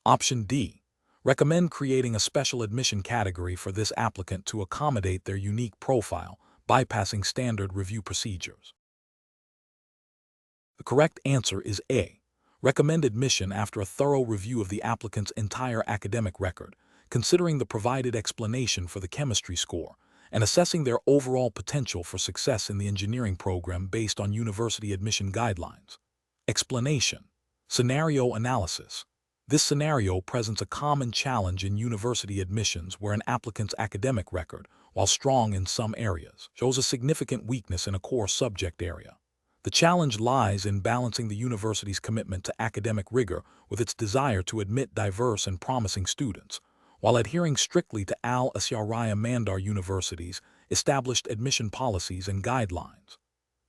Option D. Recommend creating a special admission category for this applicant to accommodate their unique profile, bypassing standard review procedures. The correct answer is A. Recommend admission after a thorough review of the applicant's entire academic record, considering the provided explanation for the chemistry score, and assessing their overall potential for success in the engineering program based on university admission guidelines. Explanation. Scenario analysis. This scenario presents a common challenge in university admissions where an applicant's academic record, while strong in some areas, shows a significant weakness in a core subject area. The challenge lies in balancing the university's commitment to academic rigor with its desire to admit diverse and promising students, while adhering strictly to Asyariah Mandar University's established admission policies and guidelines.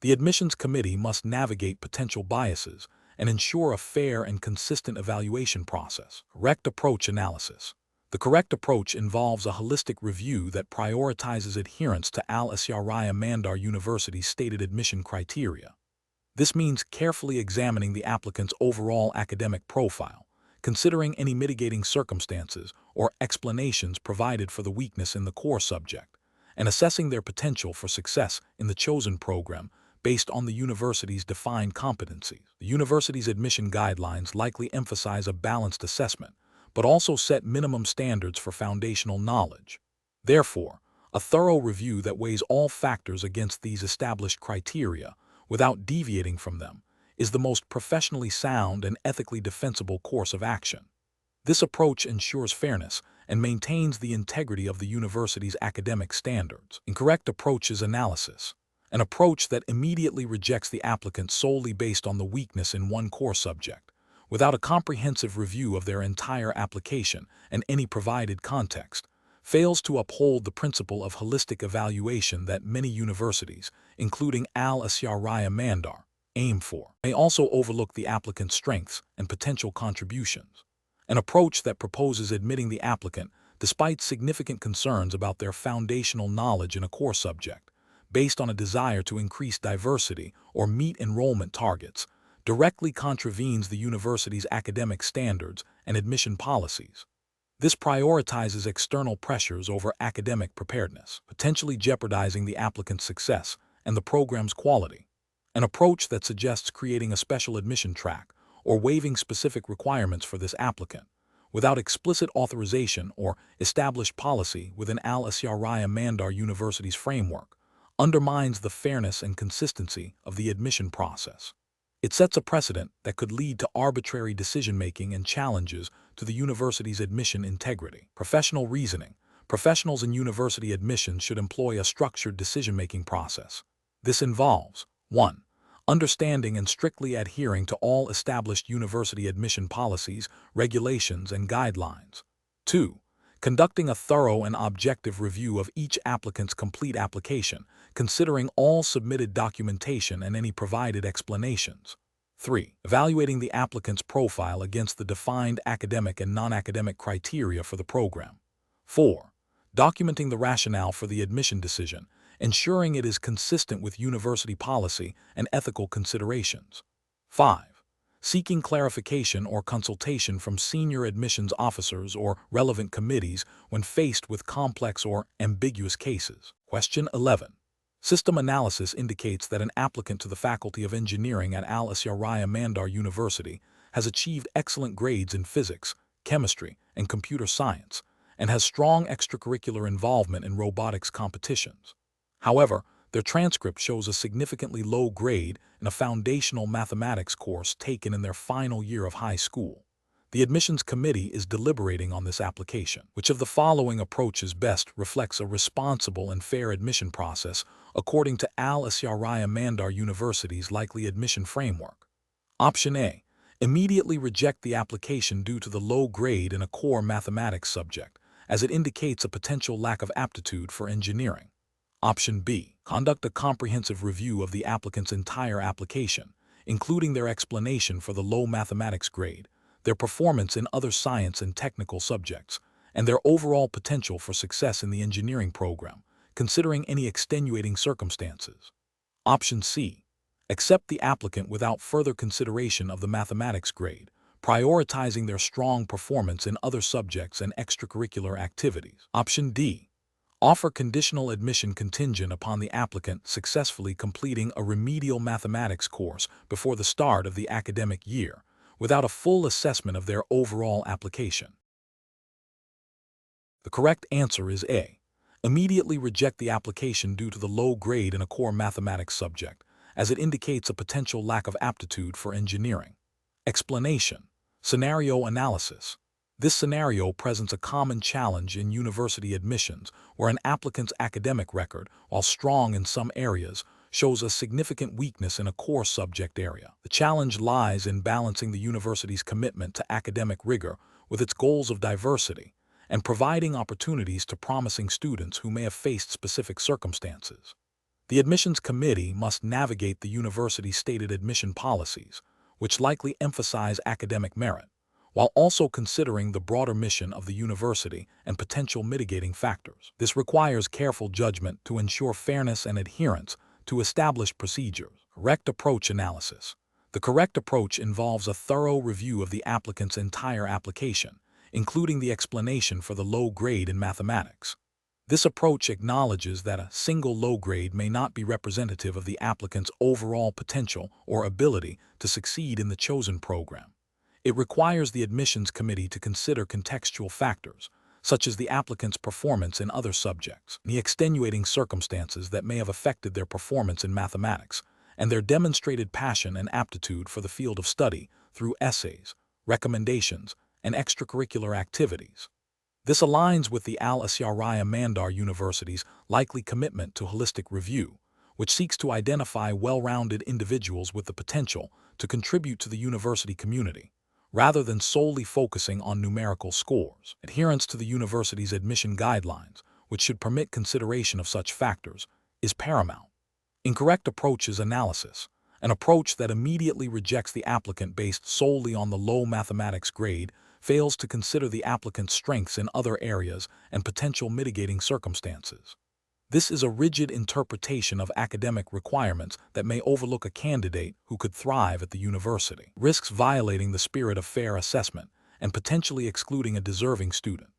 The admissions committee must navigate potential biases and ensure a fair and consistent evaluation process. Correct approach analysis. The correct approach involves a holistic review that prioritizes adherence to Asyariah Mandar University's stated admission criteria. This means carefully examining the applicant's overall academic profile, considering any mitigating circumstances or explanations provided for the weakness in the core subject, and assessing their potential for success in the chosen program based on the university's defined competencies. The university's admission guidelines likely emphasize a balanced assessment, but also set minimum standards for foundational knowledge. Therefore, a thorough review that weighs all factors against these established criteria without deviating from them is the most professionally sound and ethically defensible course of action. This approach ensures fairness and maintains the integrity of the university's academic standards. Incorrect approach is analysis, an approach that immediately rejects the applicant solely based on the weakness in one core subject, without a comprehensive review of their entire application and any provided context, fails to uphold the principle of holistic evaluation that many universities, including Asyariah Mandar, aim for. May also overlook the applicant's strengths and potential contributions. An approach that proposes admitting the applicant despite significant concerns about their foundational knowledge in a core subject, based on a desire to increase diversity or meet enrollment targets, directly contravenes the university's academic standards and admission policies. This prioritizes external pressures over academic preparedness, potentially jeopardizing the applicant's success and the program's quality. An approach that suggests creating a special admission track or waiving specific requirements for this applicant, without explicit authorization or established policy within Asyariah Mandar University's framework, undermines the fairness and consistency of the admission process. It sets a precedent that could lead to arbitrary decision-making and challenges to the university's admission integrity. Professional reasoning. Professionals in university admissions should employ a structured decision-making process. This involves 1. Understanding and strictly adhering to all established university admission policies, regulations, and guidelines. 2. Conducting a thorough and objective review of each applicant's complete application, considering all submitted documentation and any provided explanations. 3. Evaluating the applicant's profile against the defined academic and non-academic criteria for the program. 4. Documenting the rationale for the admission decision, ensuring it is consistent with university policy and ethical considerations. 5. Seeking clarification or consultation from senior admissions officers or relevant committees when faced with complex or ambiguous cases. Question 11. System analysis indicates that an applicant to the Faculty of Engineering at Asyariah Mandar University has achieved excellent grades in physics, chemistry, and computer science, and has strong extracurricular involvement in robotics competitions. However, their transcript shows a significantly low grade in a foundational mathematics course taken in their final year of high school. The admissions committee is deliberating on this application. Which of the following approaches best reflects a responsible and fair admission process according to Asyariah Mandar University's likely admission framework? Option A. Immediately reject the application due to the low grade in a core mathematics subject, as it indicates a potential lack of aptitude for engineering. Option B. Conduct a comprehensive review of the applicant's entire application, including their explanation for the low mathematics grade, their performance in other science and technical subjects, and their overall potential for success in the engineering program, considering any extenuating circumstances. Option C. Accept the applicant without further consideration of the mathematics grade, prioritizing their strong performance in other subjects and extracurricular activities. Option D. Offer conditional admission contingent upon the applicant successfully completing a remedial mathematics course before the start of the academic year, without a full assessment of their overall application. The correct answer is A. Immediately reject the application due to the low grade in a core mathematics subject, as it indicates a potential lack of aptitude for engineering. Explanation. Scenario analysis. This scenario presents a common challenge in university admissions where an applicant's academic record, while strong in some areas, shows a significant weakness in a core subject area. The challenge lies in balancing the university's commitment to academic rigor with its goals of diversity and providing opportunities to promising students who may have faced specific circumstances. The admissions committee must navigate the university's stated admission policies, which likely emphasize academic merit, while also considering the broader mission of the university and potential mitigating factors. This requires careful judgment to ensure fairness and adherence to established procedures. Correct approach analysis. The correct approach involves a thorough review of the applicant's entire application, including the explanation for the low grade in mathematics. This approach acknowledges that a single low grade may not be representative of the applicant's overall potential or ability to succeed in the chosen program. It requires the admissions committee to consider contextual factors, such as the applicant's performance in other subjects, the extenuating circumstances that may have affected their performance in mathematics, and their demonstrated passion and aptitude for the field of study through essays, recommendations, and extracurricular activities. This aligns with the Asyariah Mandar University's likely commitment to holistic review, which seeks to identify well-rounded individuals with the potential to contribute to the university community, rather than solely focusing on numerical scores. Adherence to the university's admission guidelines, which should permit consideration of such factors, is paramount. Incorrect approach is analysis, an approach that immediately rejects the applicant based solely on the low mathematics grade, fails to consider the applicant's strengths in other areas and potential mitigating circumstances. This is a rigid interpretation of academic requirements that may overlook a candidate who could thrive at the university, risks violating the spirit of fair assessment, and potentially excluding a deserving student.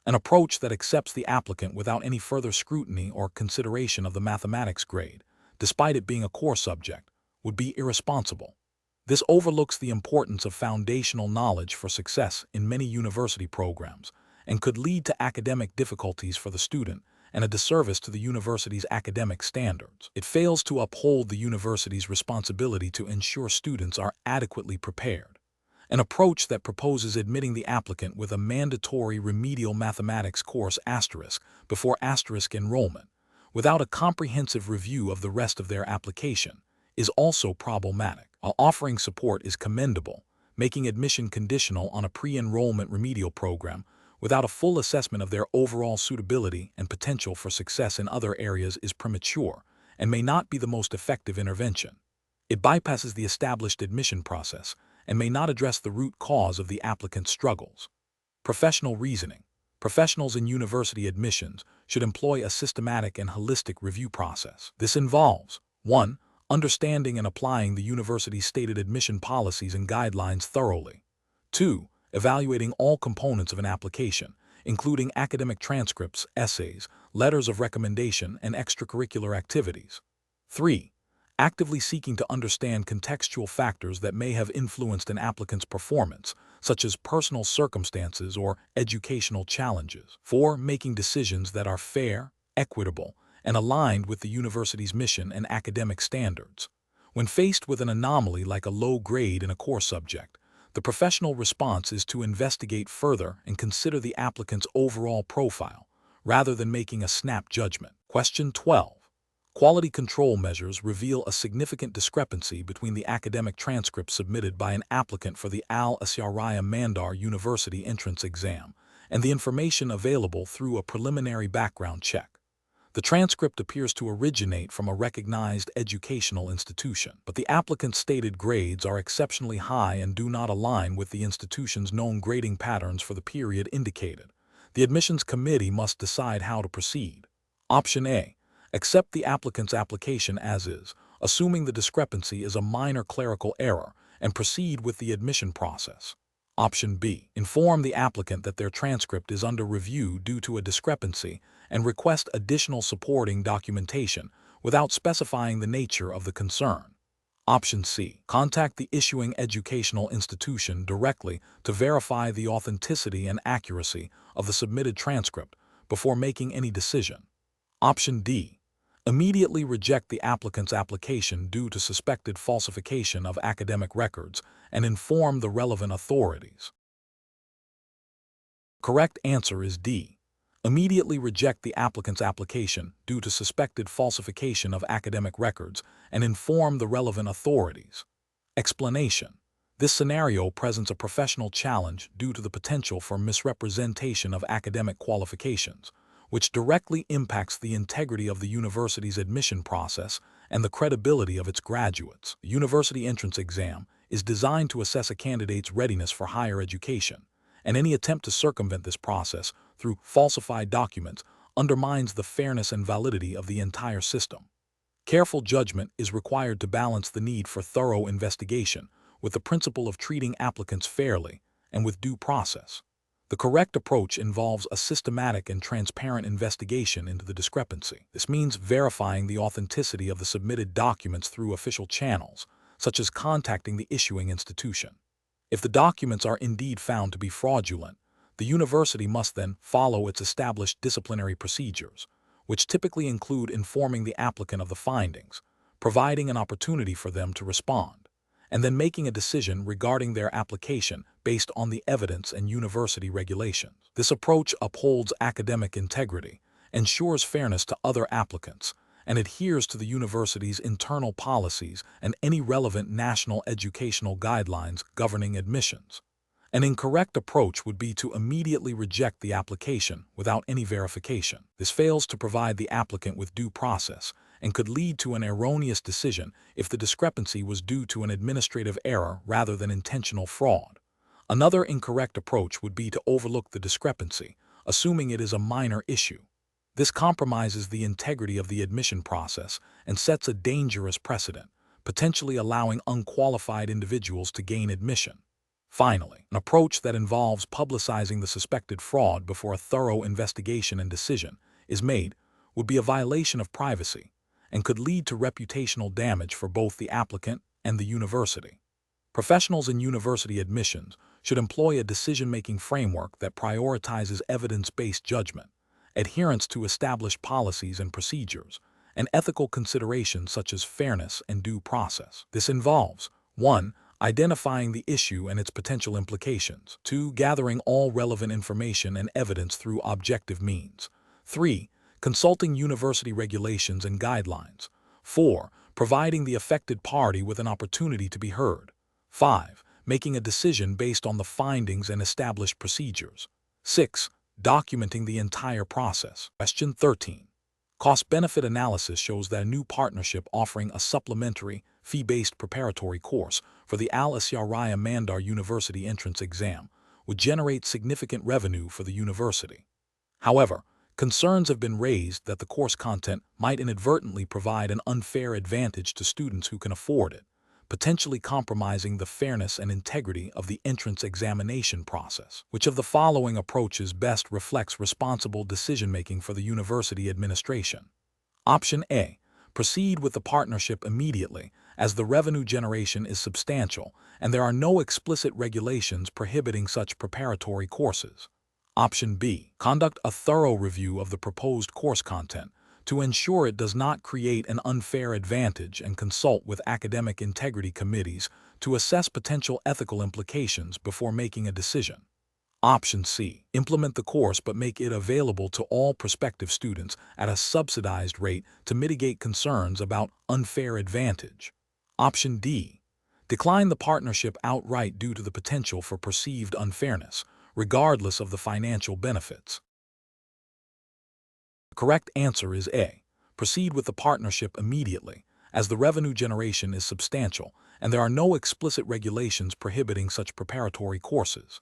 An approach that accepts the applicant without any further scrutiny or consideration of the mathematics grade, despite it being a core subject, would be irresponsible. This overlooks the importance of foundational knowledge for success in many university programs and could lead to academic difficulties for the student and a disservice to the university's academic standards. It fails to uphold the university's responsibility to ensure students are adequately prepared. An approach that proposes admitting the applicant with a mandatory remedial mathematics course before enrollment, without a comprehensive review of the rest of their application, is also problematic. While offering support is commendable, making admission conditional on a pre-enrollment remedial program without a full assessment of their overall suitability and potential for success in other areas is premature and may not be the most effective intervention. It bypasses the established admission process and may not address the root cause of the applicant's struggles. Professional reasoning. Professionals in university admissions should employ a systematic and holistic review process. This involves 1. Understanding and applying the university's stated admission policies and guidelines thoroughly. 2. Evaluating all components of an application, including academic transcripts, essays, letters of recommendation, and extracurricular activities. 3. Actively seeking to understand contextual factors that may have influenced an applicant's performance, such as personal circumstances or educational challenges. 4. Making decisions that are fair, equitable, and aligned with the university's mission and academic standards. When faced with an anomaly like a low grade in a core subject, the professional response is to investigate further and consider the applicant's overall profile, rather than making a snap judgment. Question 12. Quality control measures reveal a significant discrepancy between the academic transcript submitted by an applicant for the Asyariah Mandar University entrance exam and the information available through a preliminary background check. The transcript appears to originate from a recognized educational institution, but the applicant's stated grades are exceptionally high and do not align with the institution's known grading patterns for the period indicated. The admissions committee must decide how to proceed. Option A. Accept the applicant's application as is, assuming the discrepancy is a minor clerical error, and proceed with the admission process. Option B. Inform the applicant that their transcript is under review due to a discrepancy and request additional supporting documentation without specifying the nature of the concern. Option C. Contact the issuing educational institution directly to verify the authenticity and accuracy of the submitted transcript before making any decision. Option D. Immediately reject the applicant's application due to suspected falsification of academic records and inform the relevant authorities. Correct answer is D. Immediately reject the applicant's application due to suspected falsification of academic records and inform the relevant authorities. Explanation. This scenario presents a professional challenge due to the potential for misrepresentation of academic qualifications, which directly impacts the integrity of the university's admission process and the credibility of its graduates. The university entrance exam is designed to assess a candidate's readiness for higher education, and any attempt to circumvent this process through falsified documents undermines the fairness and validity of the entire system. Careful judgment is required to balance the need for thorough investigation with the principle of treating applicants fairly and with due process. The correct approach involves a systematic and transparent investigation into the discrepancy. This means verifying the authenticity of the submitted documents through official channels, such as contacting the issuing institution. If the documents are indeed found to be fraudulent, the university must then follow its established disciplinary procedures, which typically include informing the applicant of the findings, providing an opportunity for them to respond, and then making a decision regarding their application based on the evidence and university regulations. This approach upholds academic integrity, ensures fairness to other applicants, and adheres to the university's internal policies and any relevant national educational guidelines governing admissions. An incorrect approach would be to immediately reject the application without any verification. This fails to provide the applicant with due process and could lead to an erroneous decision if the discrepancy was due to an administrative error rather than intentional fraud. Another incorrect approach would be to overlook the discrepancy, assuming it is a minor issue. This compromises the integrity of the admission process and sets a dangerous precedent, potentially allowing unqualified individuals to gain admission. Finally, an approach that involves publicizing the suspected fraud before a thorough investigation and decision is made would be a violation of privacy and could lead to reputational damage for both the applicant and the university. Professionals in university admissions should employ a decision-making framework that prioritizes evidence-based judgment adherence to established policies and procedures, and ethical considerations such as fairness and due process. This involves 1. Identifying the issue and its potential implications. 2. Gathering all relevant information and evidence through objective means. 3. Consulting university regulations and guidelines. 4. Providing the affected party with an opportunity to be heard. 5. Making a decision based on the findings and established procedures. 6. Documenting the entire process. Question 13. Cost-benefit analysis shows that a new partnership offering a supplementary, fee-based preparatory course for the Asyariah Mandar University entrance exam would generate significant revenue for the university. However, concerns have been raised that the course content might inadvertently provide an unfair advantage to students who can afford it, potentially compromising the fairness and integrity of the entrance examination process. Which of the following approaches best reflects responsible decision-making for the university administration? Option A. Proceed with the partnership immediately, as the revenue generation is substantial and there are no explicit regulations prohibiting such preparatory courses. Option B. Conduct a thorough review of the proposed course content to ensure it does not create an unfair advantage and consult with academic integrity committees to assess potential ethical implications before making a decision. Option C. Implement the course but make it available to all prospective students at a subsidized rate to mitigate concerns about unfair advantage. Option D. Decline the partnership outright due to the potential for perceived unfairness, regardless of the financial benefits. The correct answer is A. Proceed with the partnership immediately, as the revenue generation is substantial and there are no explicit regulations prohibiting such preparatory courses.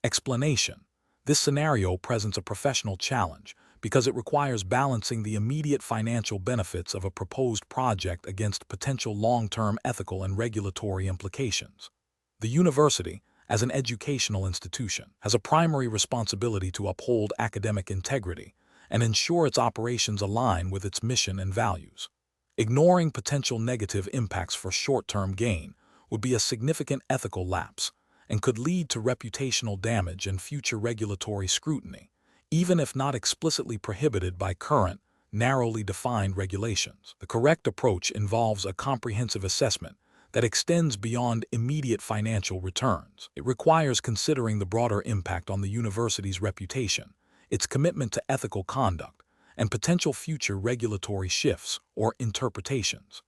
Explanation. This scenario presents a professional challenge because it requires balancing the immediate financial benefits of a proposed project against potential long-term ethical and regulatory implications. The university, as an educational institution, has a primary responsibility to uphold academic integrity and ensure its operations align with its mission and values. Ignoring potential negative impacts for short-term gain would be a significant ethical lapse and could lead to reputational damage and future regulatory scrutiny, even if not explicitly prohibited by current, narrowly defined regulations. The correct approach involves a comprehensive assessment that extends beyond immediate financial returns. It requires considering the broader impact on the university's reputation, its commitment to ethical conduct, and potential future regulatory shifts or interpretations.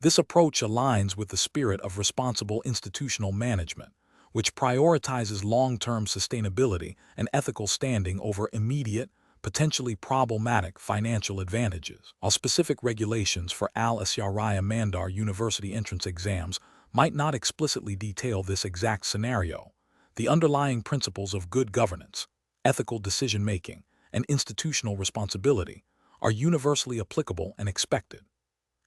This approach aligns with the spirit of responsible institutional management, which prioritizes long-term sustainability and ethical standing over immediate, potentially problematic financial advantages. While specific regulations for Asyariah Mandar University entrance exams might not explicitly detail this exact scenario, the underlying principles of good governance, ethical decision-making, and institutional responsibility are universally applicable and expected.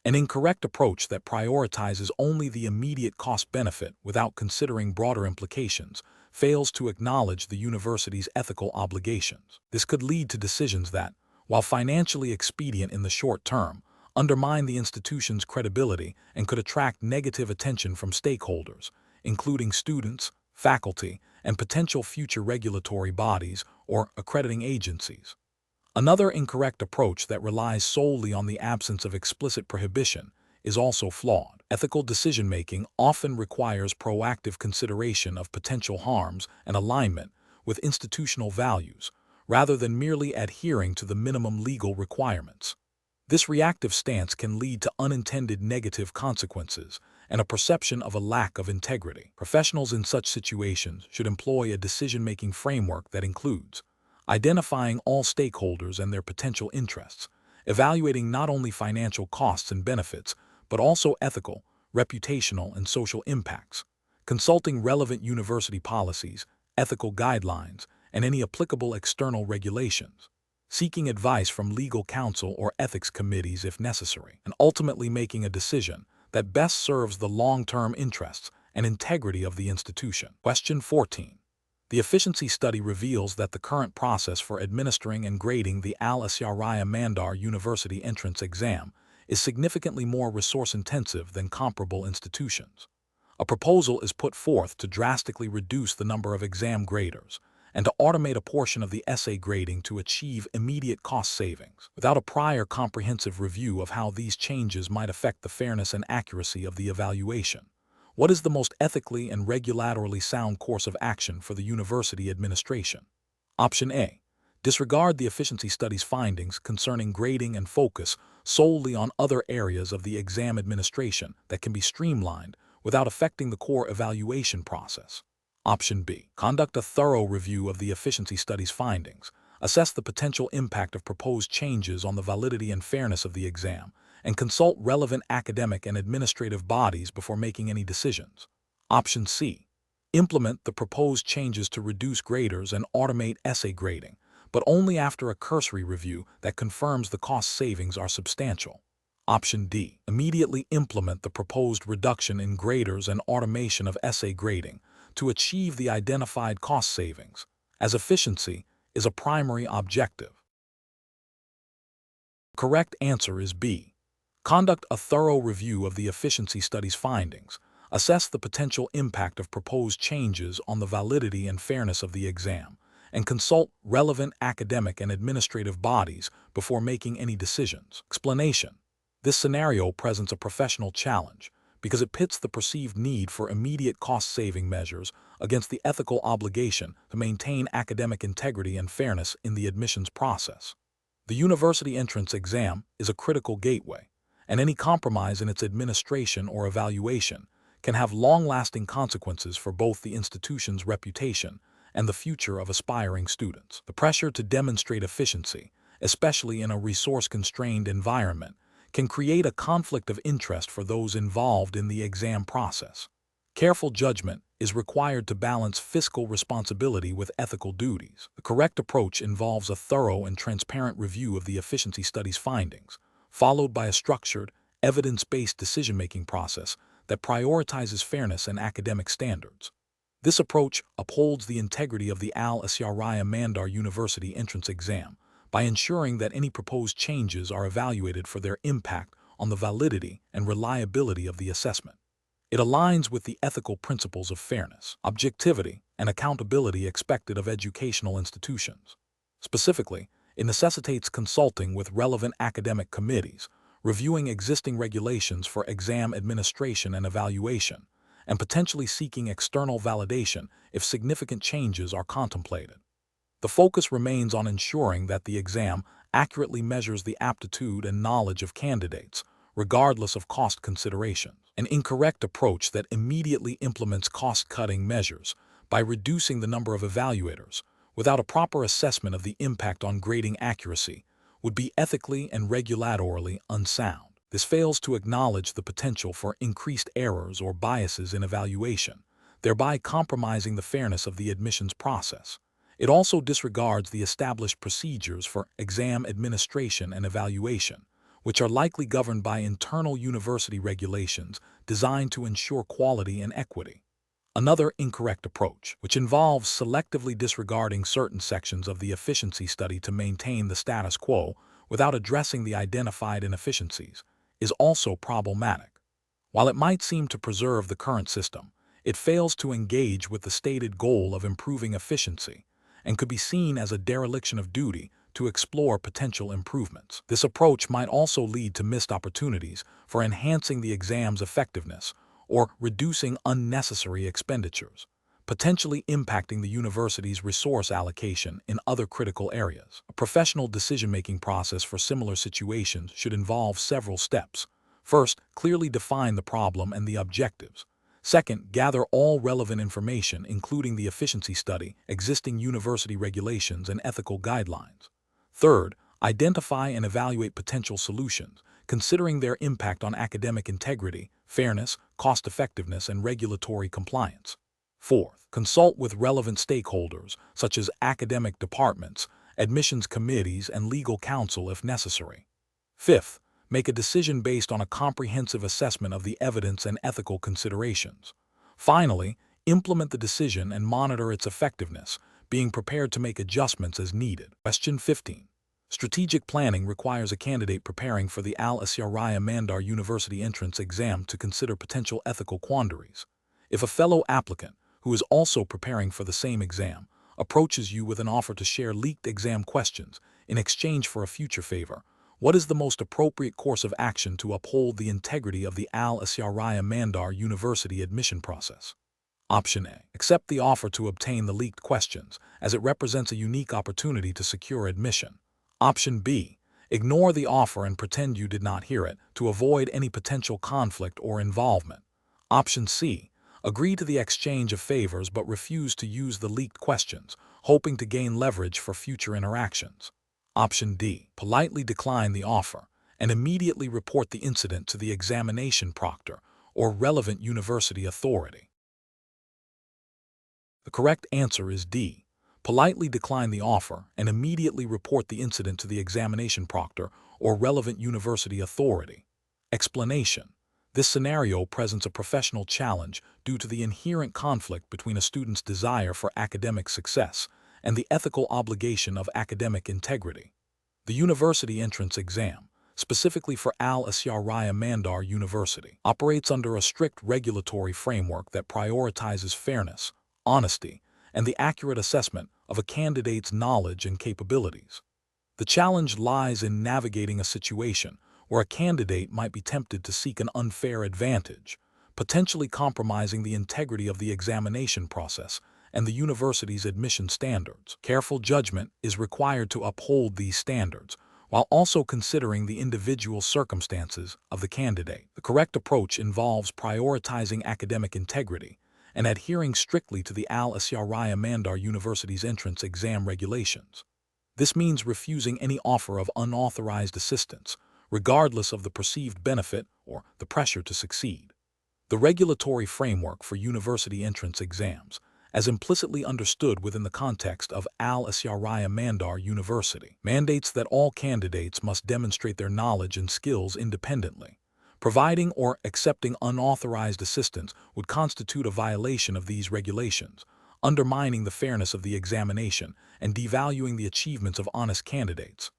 An incorrect approach that prioritizes only the immediate cost-benefit without considering broader implications fails to acknowledge the university's ethical obligations. This could lead to decisions that, while financially expedient in the short term, undermine the institution's credibility and could attract negative attention from stakeholders, including students, faculty, and potential future regulatory bodies or accrediting agencies. Another incorrect approach that relies solely on the absence of explicit prohibition is also flawed. Ethical decision-making often requires proactive consideration of potential harms and alignment with institutional values, rather than merely adhering to the minimum legal requirements. This reactive stance can lead to unintended negative consequences and a perception of a lack of integrity. Professionals in such situations should employ a decision-making framework that includes identifying all stakeholders and their potential interests, evaluating not only financial costs and benefits, but also ethical, reputational, and social impacts, consulting relevant university policies, ethical guidelines, and any applicable external regulations, seeking advice from legal counsel or ethics committees if necessary, and ultimately making a decision that best serves the long-term interests and integrity of the institution. Question 14. The efficiency study reveals that the current process for administering and grading the Asyariah Mandar University entrance exam is significantly more resource-intensive than comparable institutions. A proposal is put forth to drastically reduce the number of exam graders and to automate a portion of the essay grading to achieve immediate cost savings, without a prior comprehensive review of how these changes might affect the fairness and accuracy of the evaluation. What is the most ethically and regulatorily sound course of action for the university administration? Option A. Disregard the efficiency study's findings concerning grading and focus solely on other areas of the exam administration that can be streamlined without affecting the core evaluation process. Option B. Conduct a thorough review of the efficiency study's findings, assess the potential impact of proposed changes on the validity and fairness of the exam, and consult relevant academic and administrative bodies before making any decisions. Option C. Implement the proposed changes to reduce graders and automate essay grading, but only after a cursory review that confirms the cost savings are substantial. Option D. Immediately implement the proposed reduction in graders and automation of essay grading to achieve the identified cost savings, as efficiency is a primary objective. The correct answer is B. Conduct a thorough review of the efficiency study's findings, assess the potential impact of proposed changes on the validity and fairness of the exam, and consult relevant academic and administrative bodies before making any decisions. Explanation. This scenario presents a professional challenge because it pits the perceived need for immediate cost-saving measures against the ethical obligation to maintain academic integrity and fairness in the admissions process. The university entrance exam is a critical gateway, and any compromise in its administration or evaluation can have long-lasting consequences for both the institution's reputation and the future of aspiring students. The pressure to demonstrate efficiency, especially in a resource-constrained environment, can create a conflict of interest for those involved in the exam process. Careful judgment is required to balance fiscal responsibility with ethical duties. The correct approach involves a thorough and transparent review of the efficiency study's findings, followed by a structured, evidence-based decision-making process that prioritizes fairness and academic standards. This approach upholds the integrity of the Asyariah Mandar University entrance exam by ensuring that any proposed changes are evaluated for their impact on the validity and reliability of the assessment. It aligns with the ethical principles of fairness, objectivity, and accountability expected of educational institutions. Specifically, it necessitates consulting with relevant academic committees, reviewing existing regulations for exam administration and evaluation, and potentially seeking external validation if significant changes are contemplated. The focus remains on ensuring that the exam accurately measures the aptitude and knowledge of candidates, regardless of cost considerations. An incorrect approach that immediately implements cost-cutting measures by reducing the number of evaluators without a proper assessment of the impact on grading accuracy would be ethically and regulatorily unsound. This fails to acknowledge the potential for increased errors or biases in evaluation, thereby compromising the fairness of the admissions process. It also disregards the established procedures for exam administration and evaluation, which are likely governed by internal university regulations designed to ensure quality and equity. Another incorrect approach, which involves selectively disregarding certain sections of the efficiency study to maintain the status quo without addressing the identified inefficiencies, is also problematic. While it might seem to preserve the current system, it fails to engage with the stated goal of improving efficiency and could be seen as a dereliction of duty to explore potential improvements. This approach might also lead to missed opportunities for enhancing the exam's effectiveness or reducing unnecessary expenditures, potentially impacting the university's resource allocation in other critical areas. A professional decision-making process for similar situations should involve several steps. First, clearly define the problem and the objectives. Second, gather all relevant information, including the efficiency study, existing university regulations, and ethical guidelines. Third, identify and evaluate potential solutions, considering their impact on academic integrity, fairness, cost-effectiveness, and regulatory compliance. Fourth, consult with relevant stakeholders, such as academic departments, admissions committees, and legal counsel if necessary. Fifth, make a decision based on a comprehensive assessment of the evidence and ethical considerations. Finally, implement the decision and monitor its effectiveness, being prepared to make adjustments as needed. Question 15. Strategic planning requires a candidate preparing for the Asyariah Mandar University entrance exam to consider potential ethical quandaries. If a fellow applicant, who is also preparing for the same exam, approaches you with an offer to share leaked exam questions in exchange for a future favor, what is the most appropriate course of action to uphold the integrity of the Asyariah Mandar University admission process? Option A. Accept the offer to obtain the leaked questions, as it represents a unique opportunity to secure admission. Option B. Ignore the offer and pretend you did not hear it to avoid any potential conflict or involvement. Option C. Agree to the exchange of favors but refuse to use the leaked questions, hoping to gain leverage for future interactions. Option D. Politely decline the offer and immediately report the incident to the examination proctor or relevant university authority. The correct answer is D. Politely decline the offer and immediately report the incident to the examination proctor or relevant university authority. Explanation. This scenario presents a professional challenge due to the inherent conflict between a student's desire for academic success and the ethical obligation of academic integrity. The university entrance exam, specifically for Asyariah Mandar University, operates under a strict regulatory framework that prioritizes fairness, honesty, and the accurate assessment of a candidate's knowledge and capabilities. The challenge lies in navigating a situation where a candidate might be tempted to seek an unfair advantage, potentially compromising the integrity of the examination process and the university's admission standards. Careful judgment is required to uphold these standards, while also considering the individual circumstances of the candidate. The correct approach involves prioritizing academic integrity and adhering strictly to the Asyariah Mandar University's entrance exam regulations. This means refusing any offer of unauthorized assistance, regardless of the perceived benefit or the pressure to succeed. The regulatory framework for university entrance exams, as implicitly understood within the context of Asyariah Mandar University, mandates that all candidates must demonstrate their knowledge and skills independently. Providing or accepting unauthorized assistance would constitute a violation of these regulations, undermining the fairness of the examination and devaluing the achievements of honest candidates.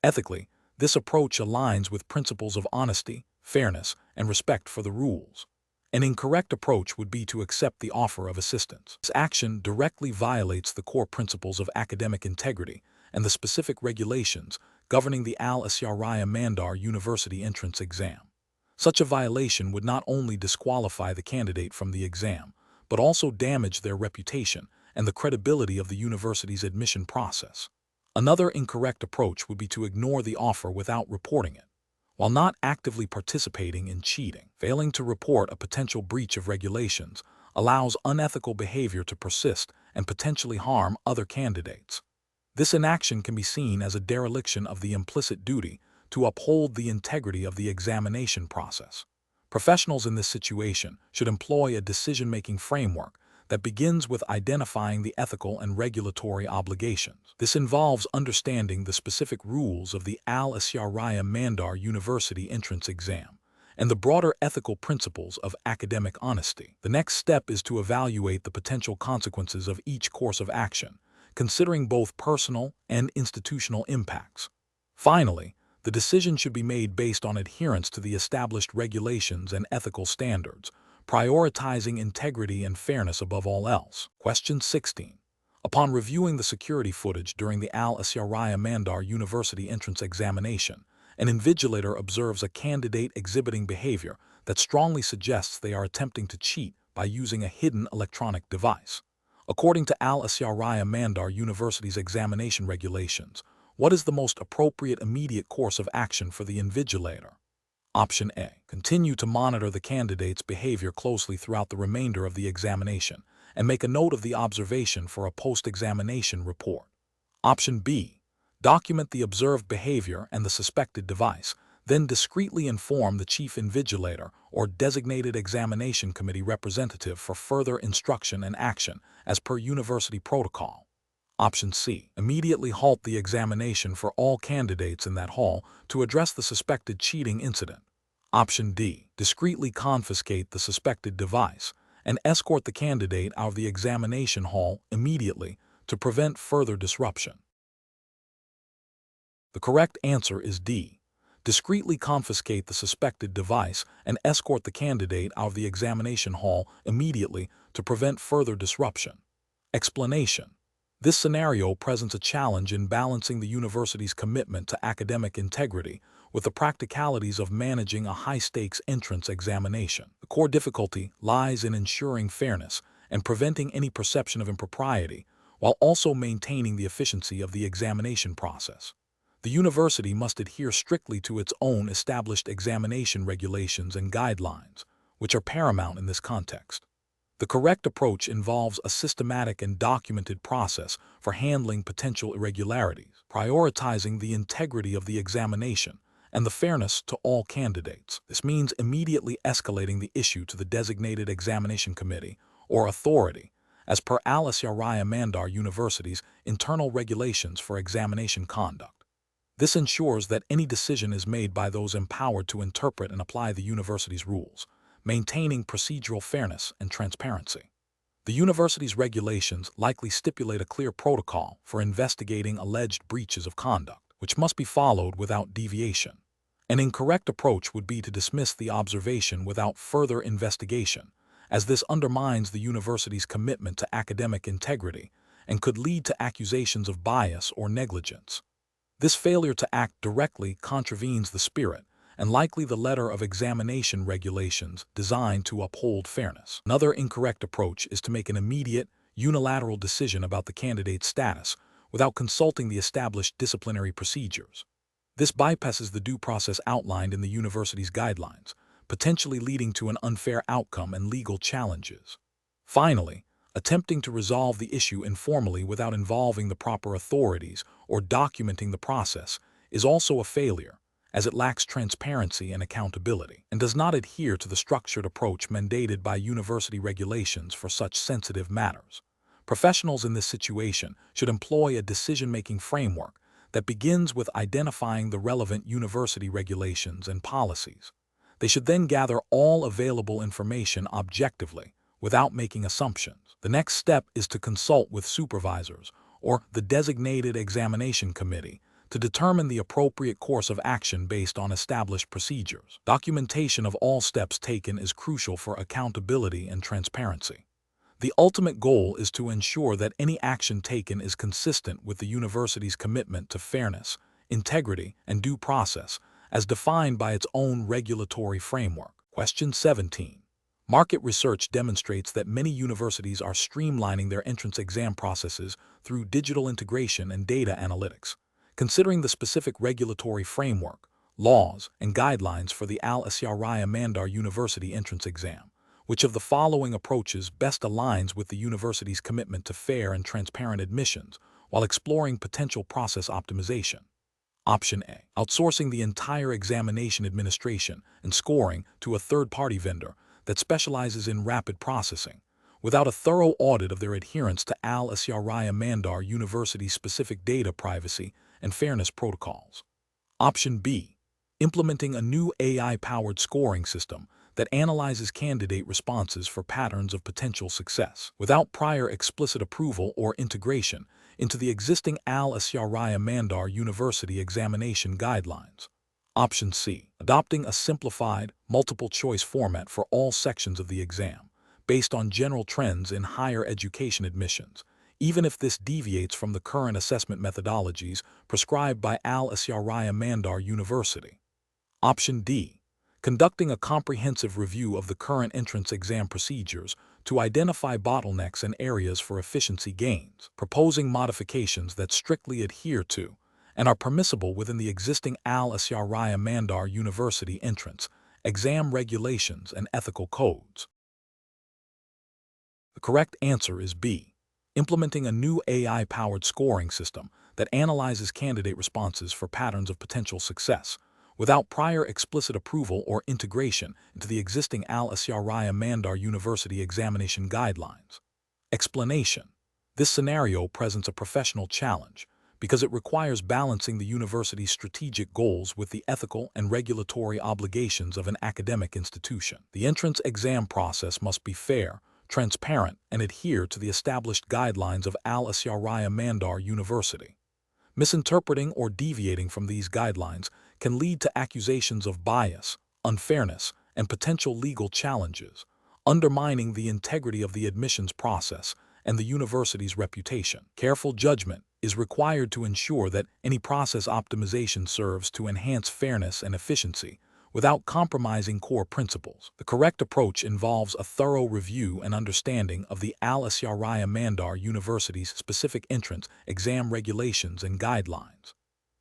Ethically, this approach aligns with principles of honesty, fairness, and respect for the rules. An incorrect approach would be to accept the offer of assistance. This action directly violates the core principles of academic integrity and the specific regulations governing the Asyariah Mandar University entrance exam. Such a violation would not only disqualify the candidate from the exam, but also damage their reputation and the credibility of the university's admission process. Another incorrect approach would be to ignore the offer without reporting it. While not actively participating in cheating, failing to report a potential breach of regulations allows unethical behavior to persist and potentially harm other candidates. This inaction can be seen as a dereliction of the implicit duty to uphold the integrity of the examination process. Professionals in this situation should employ a decision-making framework that begins with identifying the ethical and regulatory obligations. This involves understanding the specific rules of the Asyariah Mandar University entrance exam and the broader ethical principles of academic honesty. The next step is to evaluate the potential consequences of each course of action, considering both personal and institutional impacts. Finally, the decision should be made based on adherence to the established regulations and ethical standards, prioritizing integrity and fairness above all else. Question 16. Upon reviewing the security footage during the Asyariah Mandar University entrance examination, an invigilator observes a candidate exhibiting behavior that strongly suggests they are attempting to cheat by using a hidden electronic device. According to Asyariah Mandar University's examination regulations, what is the most appropriate immediate course of action for the invigilator? Option A. Continue to monitor the candidate's behavior closely throughout the remainder of the examination and make a note of the observation for a post-examination report. Option B. Document the observed behavior and the suspected device, then discreetly inform the chief invigilator or designated examination committee representative for further instruction and action as per university protocol. Option C. Immediately halt the examination for all candidates in that hall to address the suspected cheating incident. Option D. Discreetly confiscate the suspected device and escort the candidate out of the examination hall immediately to prevent further disruption. The correct answer is D. Discreetly confiscate the suspected device and escort the candidate out of the examination hall immediately to prevent further disruption. Explanation. This scenario presents a challenge in balancing the university's commitment to academic integrity with the practicalities of managing a high-stakes entrance examination. The core difficulty lies in ensuring fairness and preventing any perception of impropriety, while also maintaining the efficiency of the examination process. The university must adhere strictly to its own established examination regulations and guidelines, which are paramount in this context. The correct approach involves a systematic and documented process for handling potential irregularities, prioritizing the integrity of the examination and the fairness to all candidates. This means immediately escalating the issue to the designated examination committee or authority, as per Asyariah Mandar University's internal regulations for examination conduct. This ensures that any decision is made by those empowered to interpret and apply the university's rules, maintaining procedural fairness and transparency. The university's regulations likely stipulate a clear protocol for investigating alleged breaches of conduct, which must be followed without deviation. An incorrect approach would be to dismiss the observation without further investigation, as this undermines the university's commitment to academic integrity and could lead to accusations of bias or negligence. This failure to act directly contravenes the spirit and likely the letter of examination regulations designed to uphold fairness. Another incorrect approach is to make an immediate, unilateral decision about the candidate's status without consulting the established disciplinary procedures. This bypasses the due process outlined in the university's guidelines, potentially leading to an unfair outcome and legal challenges. Finally, attempting to resolve the issue informally without involving the proper authorities or documenting the process is also a failure, as it lacks transparency and accountability, and does not adhere to the structured approach mandated by university regulations for such sensitive matters. Professionals in this situation should employ a decision-making framework that begins with identifying the relevant university regulations and policies. They should then gather all available information objectively, without making assumptions. The next step is to consult with supervisors or the designated examination committee to determine the appropriate course of action based on established procedures. Documentation of all steps taken is crucial for accountability and transparency. The ultimate goal is to ensure that any action taken is consistent with the university's commitment to fairness, integrity, and due process, as defined by its own regulatory framework. Question 17. Market research demonstrates that many universities are streamlining their entrance exam processes through digital integration and data analytics. Considering the specific regulatory framework, laws, and guidelines for the Asyariah Mandar University entrance exam, which of the following approaches best aligns with the university's commitment to fair and transparent admissions while exploring potential process optimization? Option A. Outsourcing the entire examination administration and scoring to a third-party vendor that specializes in rapid processing, without a thorough audit of their adherence to Asyariah Mandar University's specific data privacy and fairness protocols. Option B. Implementing a new AI-powered scoring system that analyzes candidate responses for patterns of potential success, without prior explicit approval or integration into the existing Asyariah Mandar University examination guidelines. Option C. Adopting a simplified, multiple-choice format for all sections of the exam, based on general trends in higher education admissions, even if this deviates from the current assessment methodologies prescribed by Asyariah Mandar University. Option D. Conducting a comprehensive review of the current entrance exam procedures to identify bottlenecks and areas for efficiency gains, proposing modifications that strictly adhere to and are permissible within the existing Asyariah Mandar University entrance exam regulations and ethical codes. The correct answer is B. Implementing a new AI-powered scoring system that analyzes candidate responses for patterns of potential success, without prior explicit approval or integration into the existing Asyariah Mandar University examination guidelines. Explanation. This scenario presents a professional challenge because it requires balancing the university's strategic goals with the ethical and regulatory obligations of an academic institution. The entrance exam process must be fair, transparent, and adhere to the established guidelines of Asyariah Mandar University. Misinterpreting or deviating from these guidelines can lead to accusations of bias, unfairness, and potential legal challenges, undermining the integrity of the admissions process and the university's reputation. Careful judgment is required to ensure that any process optimization serves to enhance fairness and efficiency without compromising core principles. The correct approach involves a thorough review and understanding of the Asyariah Mandar University's specific entrance exam regulations and guidelines.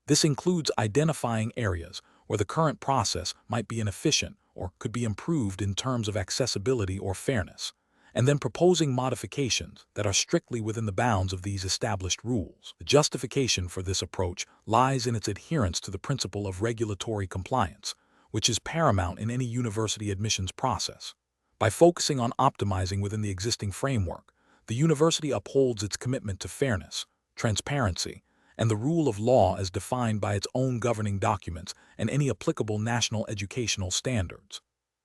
This includes identifying areas where the current process might be inefficient or could be improved in terms of accessibility or fairness, and then proposing modifications that are strictly within the bounds of these established rules. The justification for this approach lies in its adherence to the principle of regulatory compliance, which is paramount in any university admissions process. By focusing on optimizing within the existing framework, the university upholds its commitment to fairness, transparency, and the rule of law as defined by its own governing documents and any applicable national educational standards.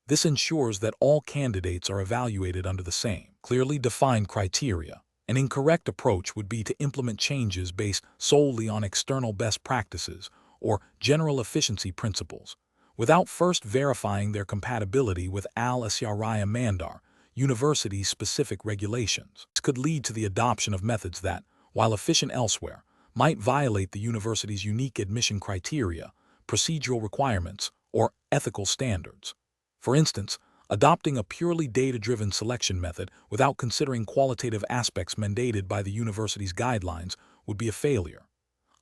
This ensures that all candidates are evaluated under the same, clearly defined criteria. An incorrect approach would be to implement changes based solely on external best practices or general efficiency principles, without first verifying their compatibility with Asyariah Mandar University's specific regulations. This could lead to the adoption of methods that, while efficient elsewhere, might violate the university's unique admission criteria, procedural requirements, or ethical standards. For instance, adopting a purely data-driven selection method without considering qualitative aspects mandated by the university's guidelines would be a failure.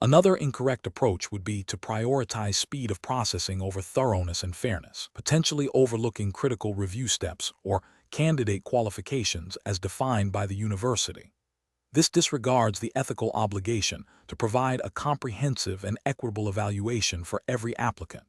Another incorrect approach would be to prioritize speed of processing over thoroughness and fairness, potentially overlooking critical review steps or candidate qualifications as defined by the university. This disregards the ethical obligation to provide a comprehensive and equitable evaluation for every applicant.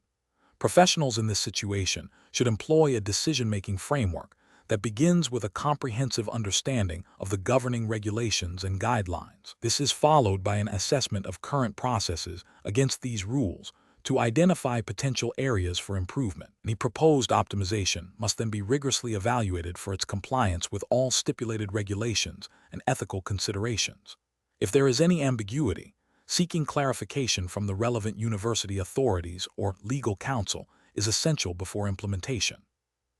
Professionals in this situation should employ a decision-making framework that begins with a comprehensive understanding of the governing regulations and guidelines. This is followed by an assessment of current processes against these rules to identify potential areas for improvement. Any proposed optimization must then be rigorously evaluated for its compliance with all stipulated regulations and ethical considerations. If there is any ambiguity, seeking clarification from the relevant university authorities or legal counsel is essential before implementation.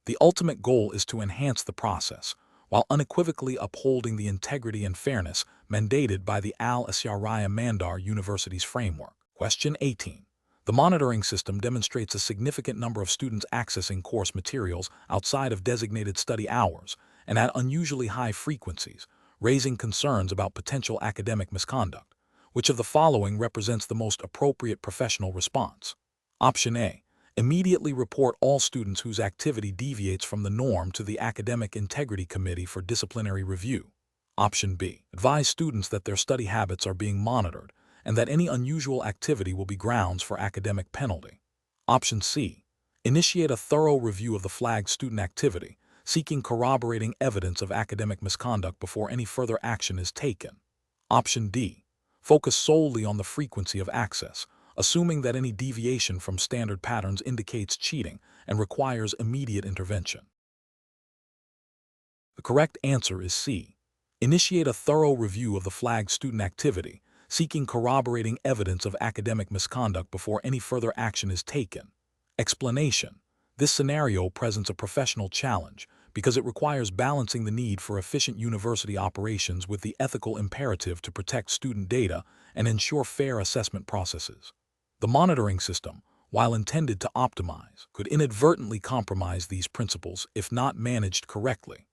The ultimate goal is to enhance the process, while unequivocally upholding the integrity and fairness mandated by the Asyariah Mandar University's framework. Question 18. The monitoring system demonstrates a significant number of students accessing course materials outside of designated study hours and at unusually high frequencies, raising concerns about potential academic misconduct. Which of the following represents the most appropriate professional response? Option A. Immediately report all students whose activity deviates from the norm to the Academic Integrity Committee for disciplinary review. Option B. Advise students that their study habits are being monitored and that any unusual activity will be grounds for academic penalty. Option C. Initiate a thorough review of the flagged student activity, seeking corroborating evidence of academic misconduct before any further action is taken. Option D. Focus solely on the frequency of access, assuming that any deviation from standard patterns indicates cheating and requires immediate intervention. The correct answer is C. Initiate a thorough review of the flagged student activity, seeking corroborating evidence of academic misconduct before any further action is taken. Explanation: this scenario presents a professional challenge because it requires balancing the need for efficient university operations with the ethical imperative to protect student data and ensure fair assessment processes. The monitoring system, while intended to optimize, could inadvertently compromise these principles if not managed correctly.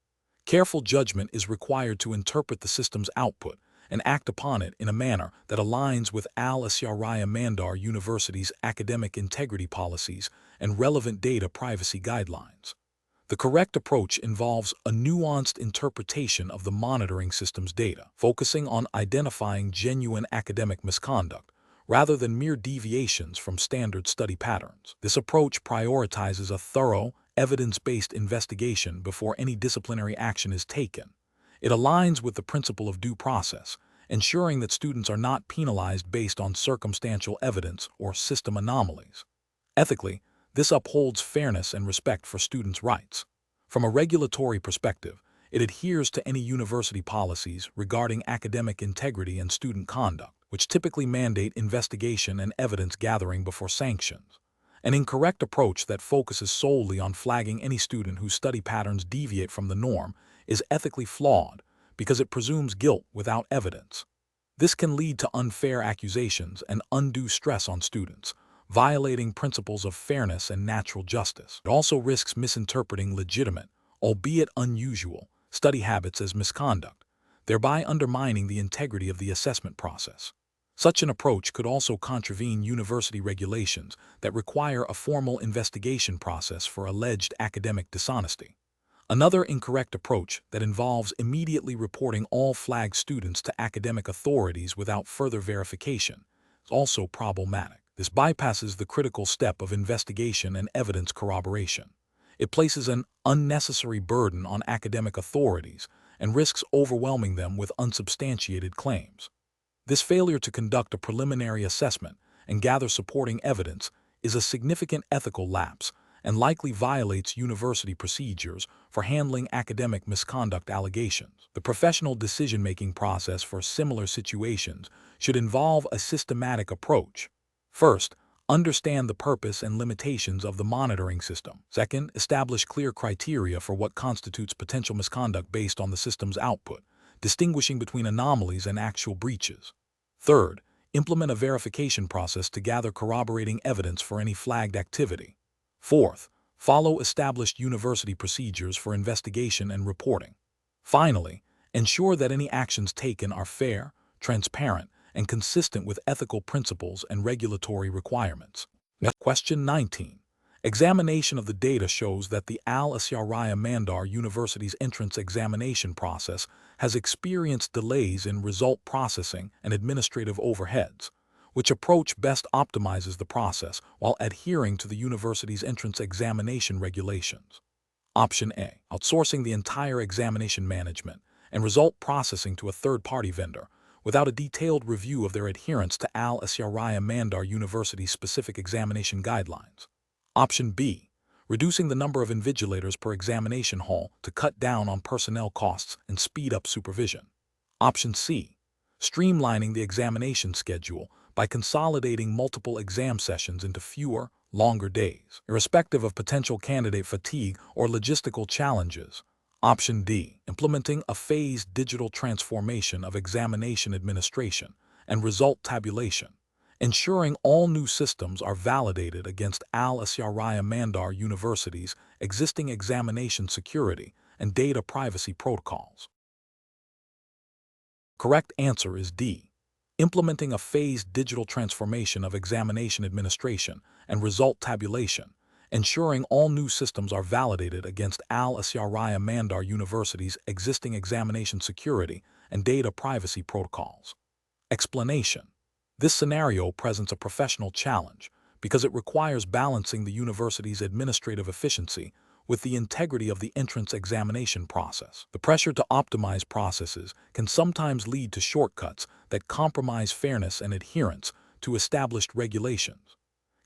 Careful judgment is required to interpret the system's output and act upon it in a manner that aligns with Asyariah Mandar University's academic integrity policies and relevant data privacy guidelines. The correct approach involves a nuanced interpretation of the monitoring system's data, focusing on identifying genuine academic misconduct rather than mere deviations from standard study patterns. This approach prioritizes a thorough, evidence-based investigation before any disciplinary action is taken. It aligns with the principle of due process, ensuring that students are not penalized based on circumstantial evidence or system anomalies. Ethically, this upholds fairness and respect for students' rights. From a regulatory perspective, it adheres to any university policies regarding academic integrity and student conduct, which typically mandate investigation and evidence gathering before sanctions. An incorrect approach that focuses solely on flagging any student whose study patterns deviate from the norm is ethically flawed because it presumes guilt without evidence. This can lead to unfair accusations and undue stress on students, violating principles of fairness and natural justice. It also risks misinterpreting legitimate, albeit unusual, study habits as misconduct, thereby undermining the integrity of the assessment process. Such an approach could also contravene university regulations that require a formal investigation process for alleged academic dishonesty. Another incorrect approach that involves immediately reporting all flagged students to academic authorities without further verification is also problematic. This bypasses the critical step of investigation and evidence corroboration. It places an unnecessary burden on academic authorities and risks overwhelming them with unsubstantiated claims. This failure to conduct a preliminary assessment and gather supporting evidence is a significant ethical lapse and likely violates university procedures for handling academic misconduct allegations. The professional decision-making process for similar situations should involve a systematic approach. First, understand the purpose and limitations of the monitoring system. Second, establish clear criteria for what constitutes potential misconduct based on the system's output, distinguishing between anomalies and actual breaches. Third, implement a verification process to gather corroborating evidence for any flagged activity. Fourth, follow established university procedures for investigation and reporting. Finally, ensure that any actions taken are fair, transparent, and consistent with ethical principles and regulatory requirements. Question 19. Examination of the data shows that the Asyariah Mandar University's entrance examination process has experienced delays in result processing and administrative overheads. Which approach best optimizes the process while adhering to the university's entrance examination regulations? Option A. Outsourcing the entire examination management and result processing to a third-party vendor without a detailed review of their adherence to Asyariah Mandar University's specific examination guidelines. Option B. Reducing the number of invigilators per examination hall to cut down on personnel costs and speed up supervision. Option C. Streamlining the examination schedule by consolidating multiple exam sessions into fewer, longer days, irrespective of potential candidate fatigue or logistical challenges. Option D. Implementing a phased digital transformation of examination administration and result tabulation, ensuring all new systems are validated against Asyariah Mandar University's existing examination security and data privacy protocols. Correct answer is D. Implementing a phased digital transformation of examination administration and result tabulation, ensuring all new systems are validated against Asyariah Mandar University's existing examination security and data privacy protocols. Explanation. This scenario presents a professional challenge because it requires balancing the university's administrative efficiency with the integrity of the entrance examination process. The pressure to optimize processes can sometimes lead to shortcuts that compromise fairness and adherence to established regulations.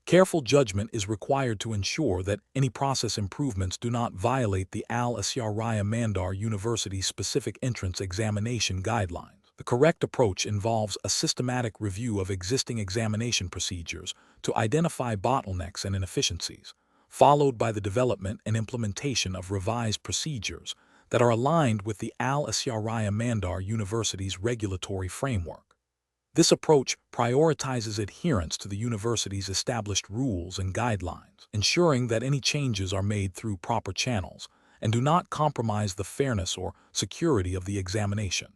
Careful judgment is required to ensure that any process improvements do not violate the Asyariah Mandar University's specific entrance examination guidelines. The correct approach involves a systematic review of existing examination procedures to identify bottlenecks and inefficiencies, followed by the development and implementation of revised procedures that are aligned with the Asyariah Mandar University's regulatory framework. This approach prioritizes adherence to the university's established rules and guidelines, ensuring that any changes are made through proper channels and do not compromise the fairness or security of the examination.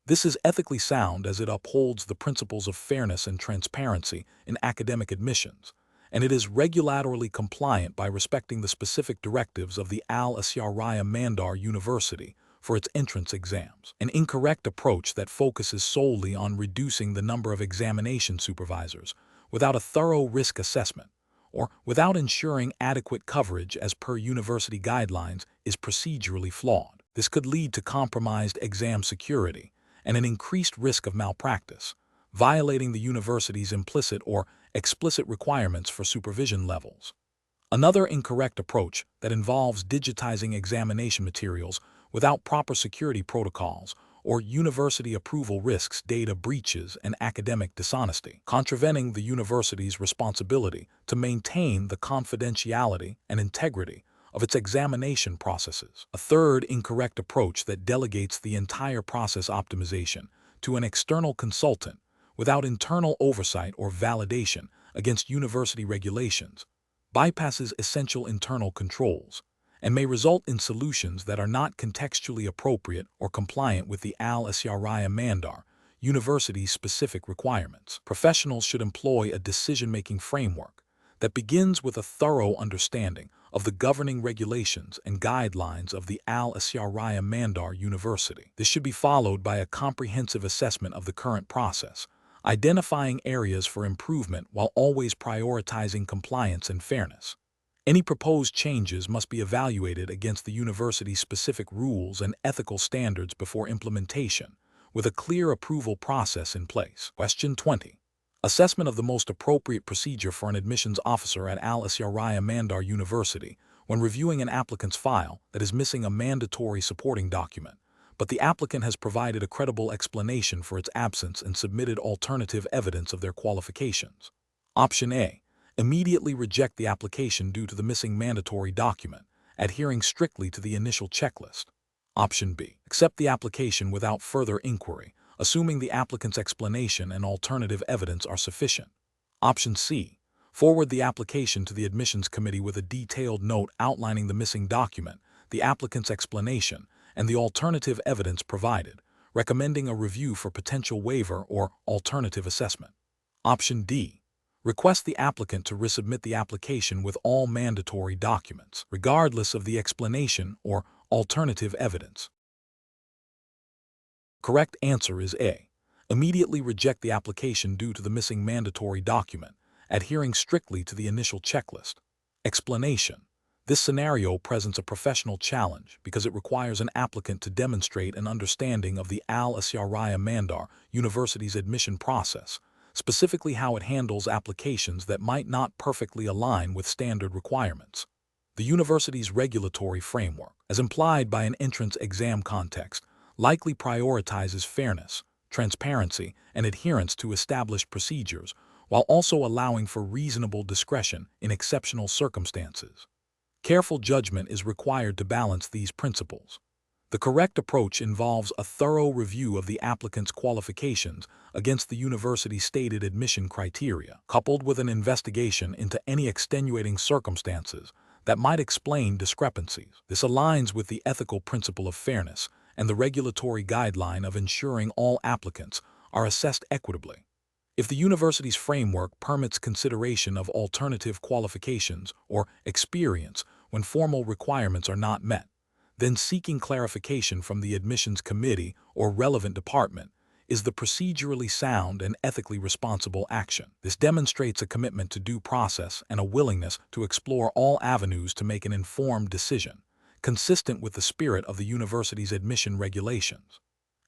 This is ethically sound as it upholds the principles of fairness and transparency in academic admissions, and it is regulatorily compliant by respecting the specific directives of the Asyariah Mandar University for its entrance exams. An incorrect approach that focuses solely on reducing the number of examination supervisors without a thorough risk assessment or without ensuring adequate coverage as per university guidelines is procedurally flawed. This could lead to compromised exam security and an increased risk of malpractice, violating the university's implicit or explicit requirements for supervision levels. Another incorrect approach that involves digitizing examination materials without proper security protocols or university approval risks data breaches and academic dishonesty, contravening the university's responsibility to maintain the confidentiality and integrity of its examination processes. A third incorrect approach that delegates the entire process optimization to an external consultant without internal oversight or validation against university regulations bypasses essential internal controls and may result in solutions that are not contextually appropriate or compliant with the Asyariah Mandar university's specific requirements. Professionals should employ a decision-making framework that begins with a thorough understanding of the governing regulations and guidelines of the Asyariah Mandar University. This should be followed by a comprehensive assessment of the current process, identifying areas for improvement while always prioritizing compliance and fairness. Any proposed changes must be evaluated against the university's specific rules and ethical standards before implementation, with a clear approval process in place. Question 20. Assessment of the most appropriate procedure for an admissions officer at Asyariah Mandar University when reviewing an applicant's file that is missing a mandatory supporting document, but the applicant has provided a credible explanation for its absence and submitted alternative evidence of their qualifications. Option A. Immediately reject the application due to the missing mandatory document, adhering strictly to the initial checklist. Option B. Accept the application without further inquiry, assuming the applicant's explanation and alternative evidence are sufficient. Option C. Forward the application to the admissions committee with a detailed note outlining the missing document, the applicant's explanation, and the alternative evidence provided, recommending a review for potential waiver or alternative assessment. Option D. Request the applicant to resubmit the application with all mandatory documents, regardless of the explanation or alternative evidence. Correct answer is A. Immediately reject the application due to the missing mandatory document, adhering strictly to the initial checklist. Explanation. This scenario presents a professional challenge because it requires an applicant to demonstrate an understanding of the Asyariah Mandar University's admission process, specifically how it handles applications that might not perfectly align with standard requirements. The university's regulatory framework, as implied by an entrance exam context, likely prioritizes fairness, transparency, and adherence to established procedures, while also allowing for reasonable discretion in exceptional circumstances. Careful judgment is required to balance these principles. The correct approach involves a thorough review of the applicant's qualifications against the university's stated admission criteria, coupled with an investigation into any extenuating circumstances that might explain discrepancies. This aligns with the ethical principle of fairness and the regulatory guideline of ensuring all applicants are assessed equitably. If the university's framework permits consideration of alternative qualifications or experience when formal requirements are not met, then seeking clarification from the admissions committee or relevant department is the procedurally sound and ethically responsible action. This demonstrates a commitment to due process and a willingness to explore all avenues to make an informed decision, consistent with the spirit of the university's admission regulations.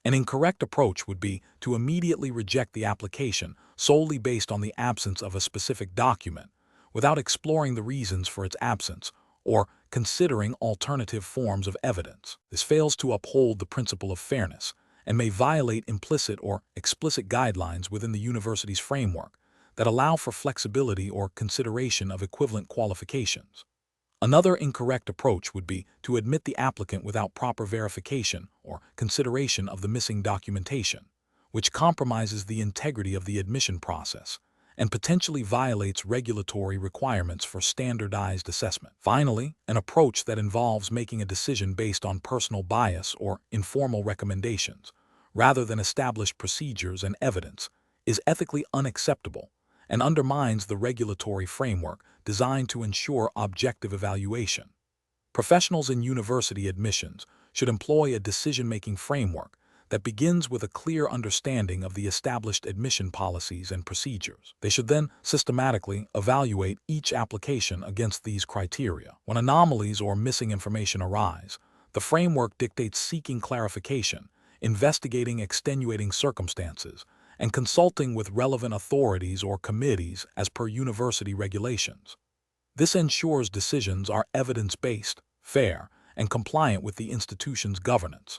An incorrect approach would be to immediately reject the application solely based on the absence of a specific document, without exploring the reasons for its absence or considering alternative forms of evidence. This fails to uphold the principle of fairness and may violate implicit or explicit guidelines within the university's framework that allow for flexibility or consideration of equivalent qualifications. Another incorrect approach would be to admit the applicant without proper verification or consideration of the missing documentation, which compromises the integrity of the admission process and potentially violates regulatory requirements for standardized assessment. Finally, an approach that involves making a decision based on personal bias or informal recommendations, rather than established procedures and evidence, is ethically unacceptable and undermines the regulatory framework designed to ensure objective evaluation. Professionals in university admissions should employ a decision-making framework that begins with a clear understanding of the established admission policies and procedures. They should then systematically evaluate each application against these criteria. When anomalies or missing information arise, the framework dictates seeking clarification, investigating extenuating circumstances, and consulting with relevant authorities or committees as per university regulations. This ensures decisions are evidence-based, fair, and compliant with the institution's governance.